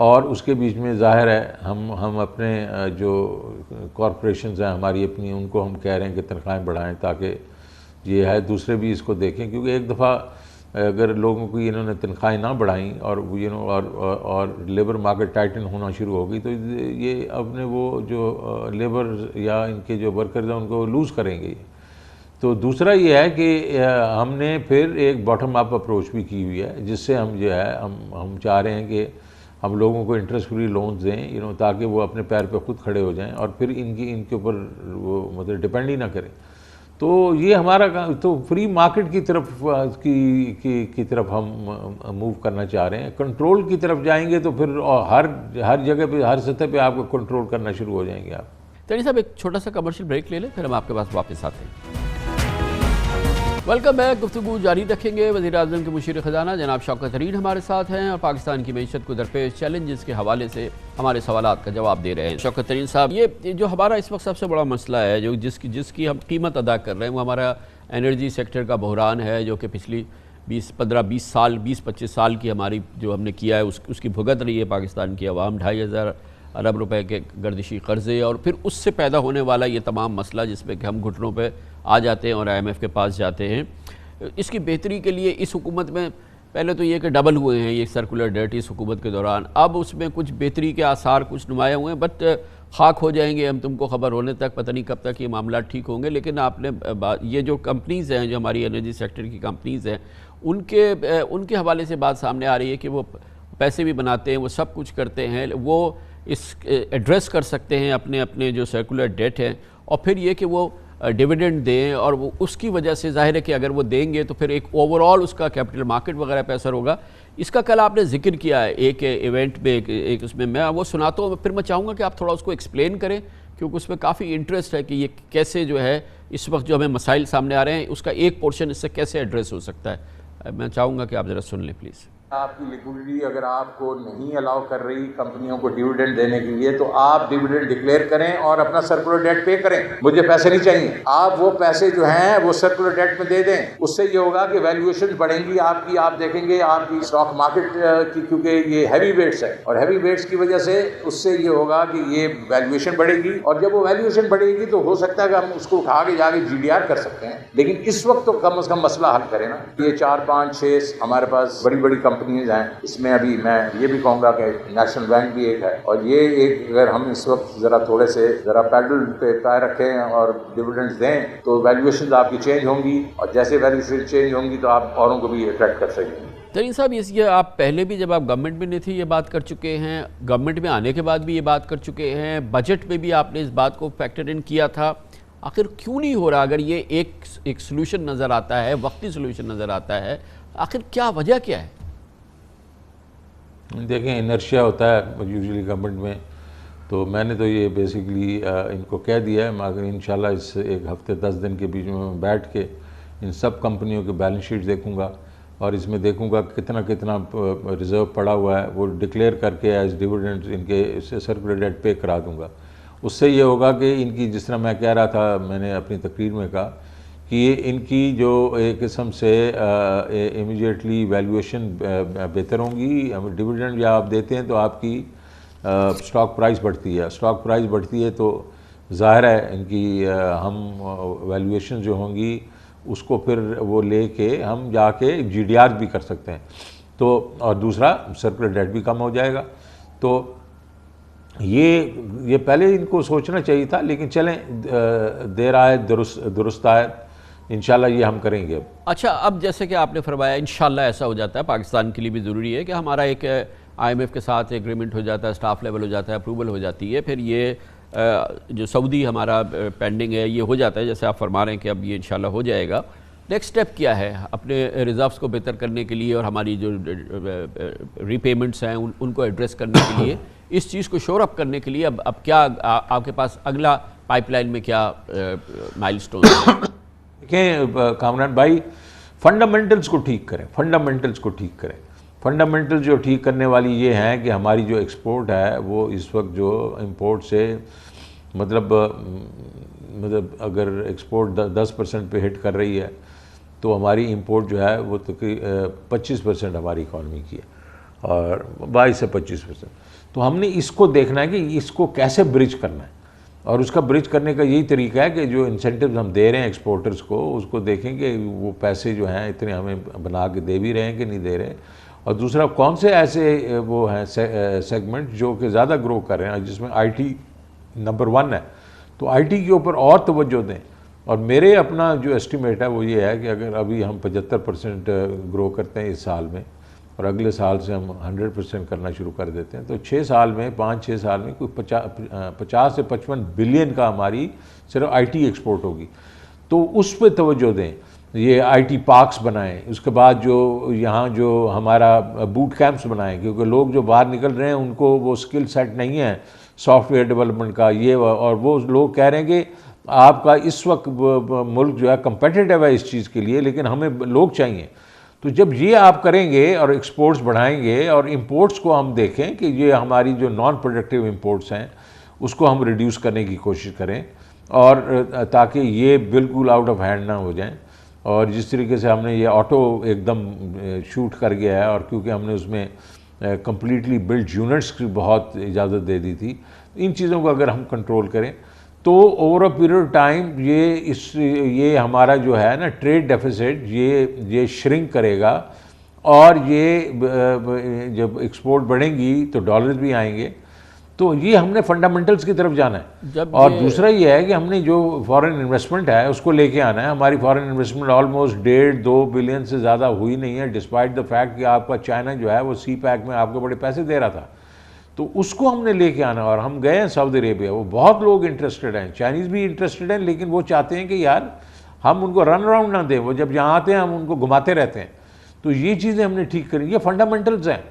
اور اس کے بیچ میں ظاہر ہے ہم اپنے جو کارپوریشنز ہیں ہماری اپنی، ان کو ہم کہہ رہے ہیں کہ تنخواہیں بڑھائیں، تاکہ یہ ہے دوسرے بھی اس کو دیکھیں، کیونکہ ایک دفعہ اگر لوگوں کو انہوں نے تنخواہیں نہ بڑھائیں اور لیبر مارکیٹ ٹائٹن ہونا شروع ہوگی، تو یہ اپنے وہ جو لیبر یا ان کے جو ورکرز ہیں ان کو لوز کریں گے۔ تو دوسرا یہ ہے کہ ہم نے پھر ایک باٹم اپ اپروچ بھی کی ہوئی ہے، جس سے ہم جو ہے ہم چاہ رہے ہیں کہ ہم لوگوں کو انٹرسٹ فری لونز دیں، تاکہ وہ اپنے پیر پہ خود کھڑے ہو جائیں، اور پھر ان کے اوپر وہ مطلب ڈیپینڈ ہی نہ کریں۔ تو یہ ہمارا تو فری مارکیٹ کی طرف ہم موو کرنا چاہ رہے ہیں۔ کنٹرول کی طرف جائیں گے تو پھر ہر جگہ پہ، ہر سطح پہ آپ کو کنٹرول کرنا شروع ہو جائیں گے آپ۔
تیری صاحب ایک چھوٹا سا کمرشل بریک لے لیں، پھر ہم آپ کے پاس واپس آتے ہیں۔ ویلکم بیک، گفتگو جاری رکھیں گے۔ وزیر اعظم کے مشیر خزانہ جناب شوکت طرین ہمارے ساتھ ہیں، اور پاکستان کی معیشت کو درپیش چیلنجز کے حوالے سے ہمارے سوالات کا جواب دے رہے ہیں۔ شوکت طرین صاحب، یہ جو ہمارا اس وقت سب سے بڑا مسئلہ ہے، جو جس کی ہم قیمت ادا کر رہے ہیں، وہ ہمارا انرجی سیکٹر کا بحران ہے، جو کہ پچھلی 20-25 سال کی ہماری جو ہم نے کیا ہے اس کی بھگت رہی ہے پاکستان کی عوام۔ 2500 ارب روپے کے گردشی قرضے، اور پھر اس سے پیدا ہونے والا یہ تمام مسئلہ جس میں کہ ہم گھٹنوں پہ آ جاتے ہیں اور IMF کے پاس جاتے ہیں۔ اس کی بہتری کے لیے اس حکومت میں پہلے تو یہ کہ ڈبل ہوئے ہیں یہ سرکولر ڈیٹ اس حکومت کے دوران، اب اس میں کچھ بہتری کے آثار کچھ نمایاں ہوئے ہیں، بٹ خاک ہو جائیں گے ہم تم کو خبر ہونے تک، پتہ نہیں کب تک یہ معاملات ٹھیک ہوں گے۔ لیکن آپ نے یہ جو کمپنیز ہیں، جو ہماری انرجی سیکٹر کی کمپنیز ہیں، ان کے حوالے سے بات سامنے آ رہی ہے کہ وہ پیسے بھی بناتے ہیں، وہ سب کچھ کرتے ہیں، وہ اس ایڈریس کر سکتے ہیں اپنے جو سرکولر ڈیٹ ہے، اور پھر یہ کہ وہ ڈیویڈنڈ دیں، اور وہ اس کی وجہ سے ظاہر ہے کہ اگر وہ دیں گے تو پھر ایک اوورال اس کا کیپٹل مارکیٹ وغیرہ پہ اثر ہوگا۔ اس کا کل آپ نے ذکر کیا ہے ایک ایونٹ میں، ایک اس میں وہ سناتا ہوں، پھر میں چاہوں گا کہ آپ تھوڑا اس کو ایکسپلین کریں کیونکہ اس میں کافی انٹرسٹ ہے کہ یہ کیسے جو ہے اس وقت جو ہمیں مسائل سامنے آ رہے ہیں اس کا ایک پورشن اس سے کیسے ایڈریس ہو سکتا ہے. میں چاہوں گا کہ آپ ذرا سن لیں پلیز.
آپ کی لیکوڈیٹی اگر آپ کو نہیں الاؤ کر رہی کمپنیوں کو ڈیویڈنڈ دینے کے لیے تو آپ ڈیویڈنڈ ڈکلیئر کریں اور اپنا سرکولر ڈیٹ پے کریں. مجھے پیسے نہیں چاہیے, آپ وہ پیسے جو ہیں وہ سرکولر ڈیٹ میں دے دیں. اس سے یہ ہوگا کہ ویلیویشن بڑھیں گی آپ کی. آپ دیکھیں گے آپ کی اسٹاک مارکیٹ کی, کیونکہ یہ ہیوی ویٹس ہے اور ہیوی ویٹس کی وجہ سے اس سے یہ ہوگا کہ یہ ویلیویشن بڑھے گی, اور جب وہ ویلیویشن بڑھے گی تو ہو سکتا ہے کہ ہم اس کو اٹھا کے جا کے GDR کر سکتے ہیں. لیکن اس وقت تو کم از کم مسئلہ حل کریں نا. یہ 4 5 6 ہمارے پاس بڑی بڑی کمپنیز ہیں. اس میں ابھی میں یہ بھی کہوں گا کہ نیشنل بینک بھی ایک ہے, اور یہ ایک اگر ہم اس وقت ذرا تھوڑے سے پیڈل پہ پیر رکھیں اور ڈیویڈنڈز دیں تو ویلیویشنز آپ کی چینج ہوں گی, اور جیسے ویلیویشن چینج ہوں گی تو آپ اوروں کو بھی اٹریکٹ کر سکیں گے.
ترین صاحب, یہ آپ پہلے بھی جب آپ گورنمنٹ میں نہیں تھے یہ بات کر چکے ہیں, گورنمنٹ میں آنے کے بعد بھی یہ بات کر چکے ہیں, بجٹ میں بھی آپ نے اس بات کو فیکٹر ان کیا تھا. آخر کیوں نہیں ہو رہا؟ اگر یہ ایک سلوشن نظر آتا ہے, وقتی سلوشن نظر آتا ہے, آخر کیا وجہ کیا ہے؟
دیکھیں, انرشیا ہوتا ہے یوزلی گورنمنٹ میں, تو میں نے تو یہ بیسیکلی ان کو کہہ دیا ہے. مگر انشاءاللہ اس ایک ہفتے 10 دن کے بیچ میں بیٹھ کے ان سب کمپنیوں کے بیلنس شیٹ دیکھوں گا, اور اس میں دیکھوں گا کتنا ریزرو پڑا ہوا ہے, وہ ڈکلیئر کر کے ایز ڈیویڈنڈ ان کے سرکولر ڈیٹ پے کرا دوں گا. اس سے یہ ہوگا کہ ان کی, جس طرح میں کہہ رہا تھا, میں نے اپنی تقریر میں کہا کہ ان کی جو ایک قسم سے امیجیٹلی ویلیویشن بہتر ہوں گی. ڈیویڈنڈ یا آپ دیتے ہیں تو آپ کی اسٹاک پرائز بڑھتی ہے, اسٹاک پرائز بڑھتی ہے تو ظاہر ہے ان کی ہم ویلیویشن جو ہوں گی اس کو پھر وہ لے کے ہم جا کے GDR بھی کر سکتے ہیں. تو اور دوسرا سرکولر ڈیٹ بھی کم ہو جائے گا. تو یہ پہلے ان کو سوچنا چاہیے تھا, لیکن چلیں دیر آئے درست آئے, انشاءاللہ یہ ہم کریں گے.
اچھا, اب جیسے کہ آپ نے فرمایا انشاءاللہ ایسا ہو جاتا ہے, پاکستان کے لیے بھی ضروری ہے کہ ہمارا ایک IMF کے ساتھ ایگریمنٹ ہو جاتا ہے, سٹاف لیول ہو جاتا ہے, اپروول ہو جاتی ہے, پھر یہ جو سعودی ہمارا پینڈنگ ہے یہ ہو جاتا ہے, جیسے آپ فرما رہے ہیں کہ اب یہ انشاءاللہ ہو جائے گا. نیکسٹ سٹیپ کیا ہے اپنے ریزروز کو بہتر کرنے کے لیے اور ہماری جو ری پیمنٹس ہیں ان کو ایڈریس کرنے کے لیے, اس چیز کو شور اپ کرنے کے لیے اب کیا آپ کے پاس اگلا پائپ لائن میں کیا مائل سٹون ہے؟
دیکھیں کامران بھائی, فنڈامنٹلز کو ٹھیک کریں, فنڈامنٹلز کو ٹھیک کریں. فنڈامنٹل جو ٹھیک کرنے والی یہ ہیں کہ ہماری جو ایکسپورٹ ہے وہ اس وقت جو امپورٹ سے مطلب اگر ایکسپورٹ 10% پہ ہٹ کر رہی ہے تو ہماری امپورٹ جو ہے وہ تقریباً 25% ہماری اکانومی کی ہے, اور 22 سے 25%. تو ہم نے اس کو دیکھنا ہے کہ اس کو کیسے برج کرنا ہے, اور اس کا برج کرنے کا یہی طریقہ ہے کہ جو انسینٹیوز ہم دے رہے ہیں ایکسپورٹرز کو, اس کو دیکھیں کہ وہ پیسے جو ہیں اتنے ہمیں بنا کے دے بھی رہے ہیں کہ نہیں دے رہے, اور دوسرا کون سے ایسے وہ ہیں سیگمنٹ جو کہ زیادہ گرو کر رہے ہیں, جس میں IT نمبر 1 ہے, تو IT کے اوپر اور توجہ دیں. اور میرے اپنا جو ایسٹیمیٹ ہے وہ یہ ہے کہ اگر ابھی ہم 75% گرو کرتے ہیں اس سال میں, اور اگلے سال سے ہم 100% کرنا شروع کر دیتے ہیں, تو 6 سال میں 5-6 سال میں کوئی 50 سے 55 بلین کا ہماری صرف IT ایکسپورٹ ہوگی. تو اس پہ توجہ دیں, یہ IT پارکس بنائیں, اس کے بعد جو یہاں جو ہمارا بوٹ کیمپس بنائیں, کیونکہ لوگ جو باہر نکل رہے ہیں ان کو وہ سکل سیٹ نہیں ہے سافٹ ویئر ڈیولپمنٹ کا یہ, اور وہ لوگ کہہ رہے ہیں کہ آپ کا اس وقت ملک جو ہے کمپیٹیٹیو ہے اس چیز کے لیے, لیکن ہمیں لوگ چاہیے. تو جب یہ آپ کریں گے اور ایکسپورٹس بڑھائیں گے, اور امپورٹس کو ہم دیکھیں کہ یہ ہماری جو نان پروڈکٹیو امپورٹس ہیں اس کو ہم ریڈیوس کرنے کی کوشش کریں, اور تاکہ یہ بالکل آؤٹ آف ہینڈ نہ ہو جائیں. اور جس طریقے سے ہم نے یہ آٹو ایک دم شوٹ کر گیا ہے, اور کیونکہ ہم نے اس میں کمپلیٹلی بلڈ یونٹس کی بہت اجازت دے دی تھی, ان چیزوں کو اگر ہم کنٹرول کریں تو over a period of time یہ ہمارا جو ہے نا ٹریڈ ڈیفیسٹ یہ شرنک کرے گا, اور یہ جب ایکسپورٹ بڑھیں گی تو ڈالرز بھی آئیں گے. تو یہ ہم نے فنڈامنٹلز کی طرف جانا ہے. اور دوسرا یہ ہے کہ ہم نے جو فارن انویسٹمنٹ ہے اس کو لے کے آنا ہے. ہماری فارن انویسٹمنٹ آلموسٹ 1.5-2 بلین سے زیادہ ہوئی نہیں ہے, ڈسپائٹ دا فیکٹ کہ آپ کا چائنا جو ہے وہ سی پیک میں آپ کو بڑے پیسے دے رہا تھا. تو اس کو ہم نے لے کے آنا, اور ہم گئے ہیں سعودی عربیہ, وہ بہت لوگ انٹرسٹڈ ہیں, چائنیز بھی انٹرسٹڈ ہیں, لیکن وہ چاہتے ہیں کہ یار ہم ان کو رن اراؤنڈ نہ دیں, وہ جب یہاں آتے ہیں ہم ان کو گھماتے رہتے ہیں. تو یہ چیزیں ہم نے ٹھیک کری, یہ فنڈامنٹلز ہیں.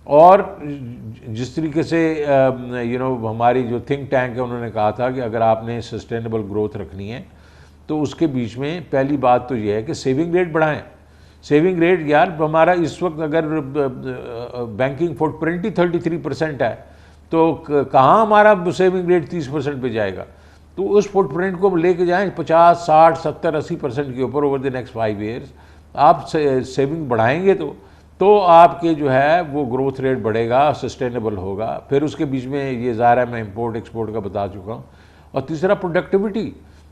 اور جس طریقے سے ہماری جو تھنک ٹینک ہے انہوں نے کہا تھا کہ اگر آپ نے سسٹینیبل گروتھ رکھنی ہے تو اس کے بیچ میں پہلی بات تو یہ ہے کہ سیونگ ریٹ بڑھائیں. سیونگ ریٹ یار ہمارا اس وقت اگر بینکنگ فٹ پرنٹ ہی 33% ہے تو کہاں ہمارا سیونگ ریٹ 30% پہ جائے گا. تو اس فٹ پرنٹ کو لے کے جائیں 50, 60, 70, 80% کے اوپر اوور دی نیکسٹ 5 ایئرس. آپ سیونگ بڑھائیں گے تو آپ کے جو ہے وہ گروتھ ریٹ بڑھے گا, سسٹینیبل ہوگا. پھر اس کے بیچ میں یہ ظاہر ہے میں امپورٹ ایکسپورٹ کا بتا چکا ہوں. اور تیسرا پروڈکٹیوٹی,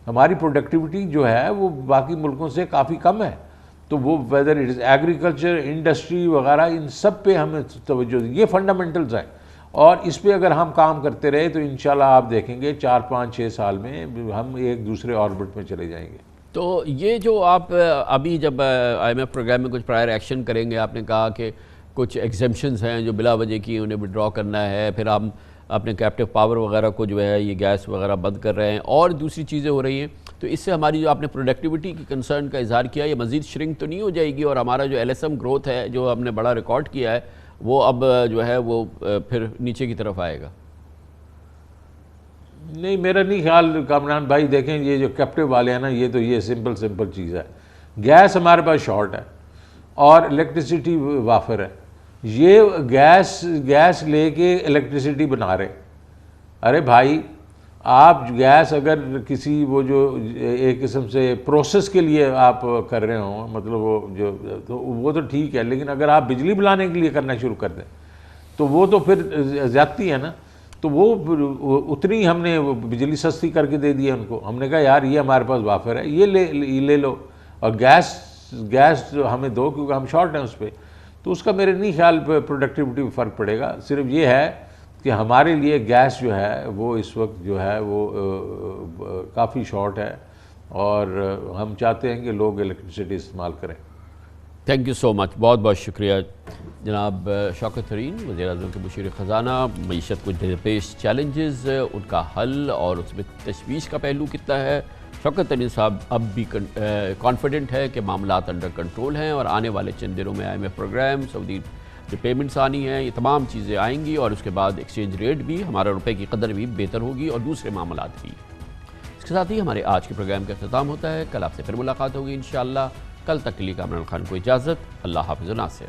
ہماری پروڈکٹیوٹی جو ہے وہ باقی ملکوں سے کافی کم ہے. تو وہ whether it is agriculture, industry وغیرہ, ان سب پہ ہمیں توجہ دیں. یہ فنڈامنٹلز ہیں اور اس پہ اگر ہم کام کرتے رہے تو انشاءاللہ آپ دیکھیں گے 4, 5, 6 سال میں ہم ایک دوسرے آربٹ میں چلے جائیں گے.
تو یہ جو آپ ابھی جب آئی ایم ایف پروگرام میں کچھ پرائر ایکشن کریں گے, آپ نے کہا کہ کچھ ایگزمپشنز ہیں جو بلا وجہ کی انہیں وڈرا کرنا ہے, پھر ہم اپنے کیپٹیو پاور وغیرہ کو جو ہے یہ گیس وغیرہ بند کر رہے ہیں اور دوسری چیزیں ہو رہی ہیں, تو اس سے ہماری جو آپ نے پروڈکٹیوٹی کی کنسرن کا اظہار کیا, یہ مزید شرنک تو نہیں ہو جائے گی اور ہمارا جو ایل ایس ایم گروتھ ہے جو ہم نے بڑا ریکارڈ کیا ہے وہ اب جو ہے وہ پھر نیچے کی طرف آئے گا؟
نہیں, میرا نہیں خیال کامران بھائی. دیکھیں یہ جو کیپٹیو والے ہیں نا, یہ سمپل چیز ہے. گیس ہمارے پاس شارٹ ہے اور الیکٹریسٹی وافر ہے. یہ گیس لے کے الیکٹریسٹی بنا رہے. ارے بھائی آپ گیس اگر کسی وہ جو ایک قسم سے پروسیس کے لیے آپ کر رہے ہوں, مطلب وہ تو ٹھیک ہے, لیکن اگر آپ بجلی بلانے کے لیے کرنا شروع کر دیں تو وہ تو پھر زیادتی ہے نا. تو وہ اتنی ہم نے بجلی سستی کر کے دے دی ہے ان کو. ہم نے کہا یار یہ ہمارے پاس وافر ہے, یہ لے لو اور گیس ہمیں دو کیونکہ ہم شارٹ ہیں اس پہ. تو اس کا میرے نہیں خیال پہ پروڈکٹیوٹی میں فرق پڑے گا. صرف یہ ہے کہ ہمارے لیے گیس جو ہے وہ اس وقت جو ہے وہ کافی شارٹ ہے اور ہم چاہتے ہیں کہ لوگ الیکٹریسٹی استعمال کریں.
تھینک یو سو مچ, بہت بہت شکریہ جناب شوکت ترین, وزیر اعظم کے مشیر خزانہ. معیشت کو درپیش چیلنجز, ان کا حل اور اس میں تشویش کا پہلو کتنا ہے. شوکت ترین صاحب اب بھی کانفیڈنٹ ہے کہ معاملات انڈر کنٹرول ہیں اور آنے والے چند دنوں میں آئی ایم ایف پروگرام, سعودی جو پیمنٹس آنی ہیں, یہ تمام چیزیں آئیں گی اور اس کے بعد ایکسچینج ریٹ بھی, ہمارا روپے کی قدر بھی بہتر ہوگی اور دوسرے معاملات بھی. اس کے ساتھ ہی ہمارے آج کے پروگرام کا اختتام ہوتا ہے. کل آپ سے پھر ملاقات ہوگی انشاءاللہ. کل تک کے لیے کامران خان کو اجازت. اللہ حافظ و ناصر.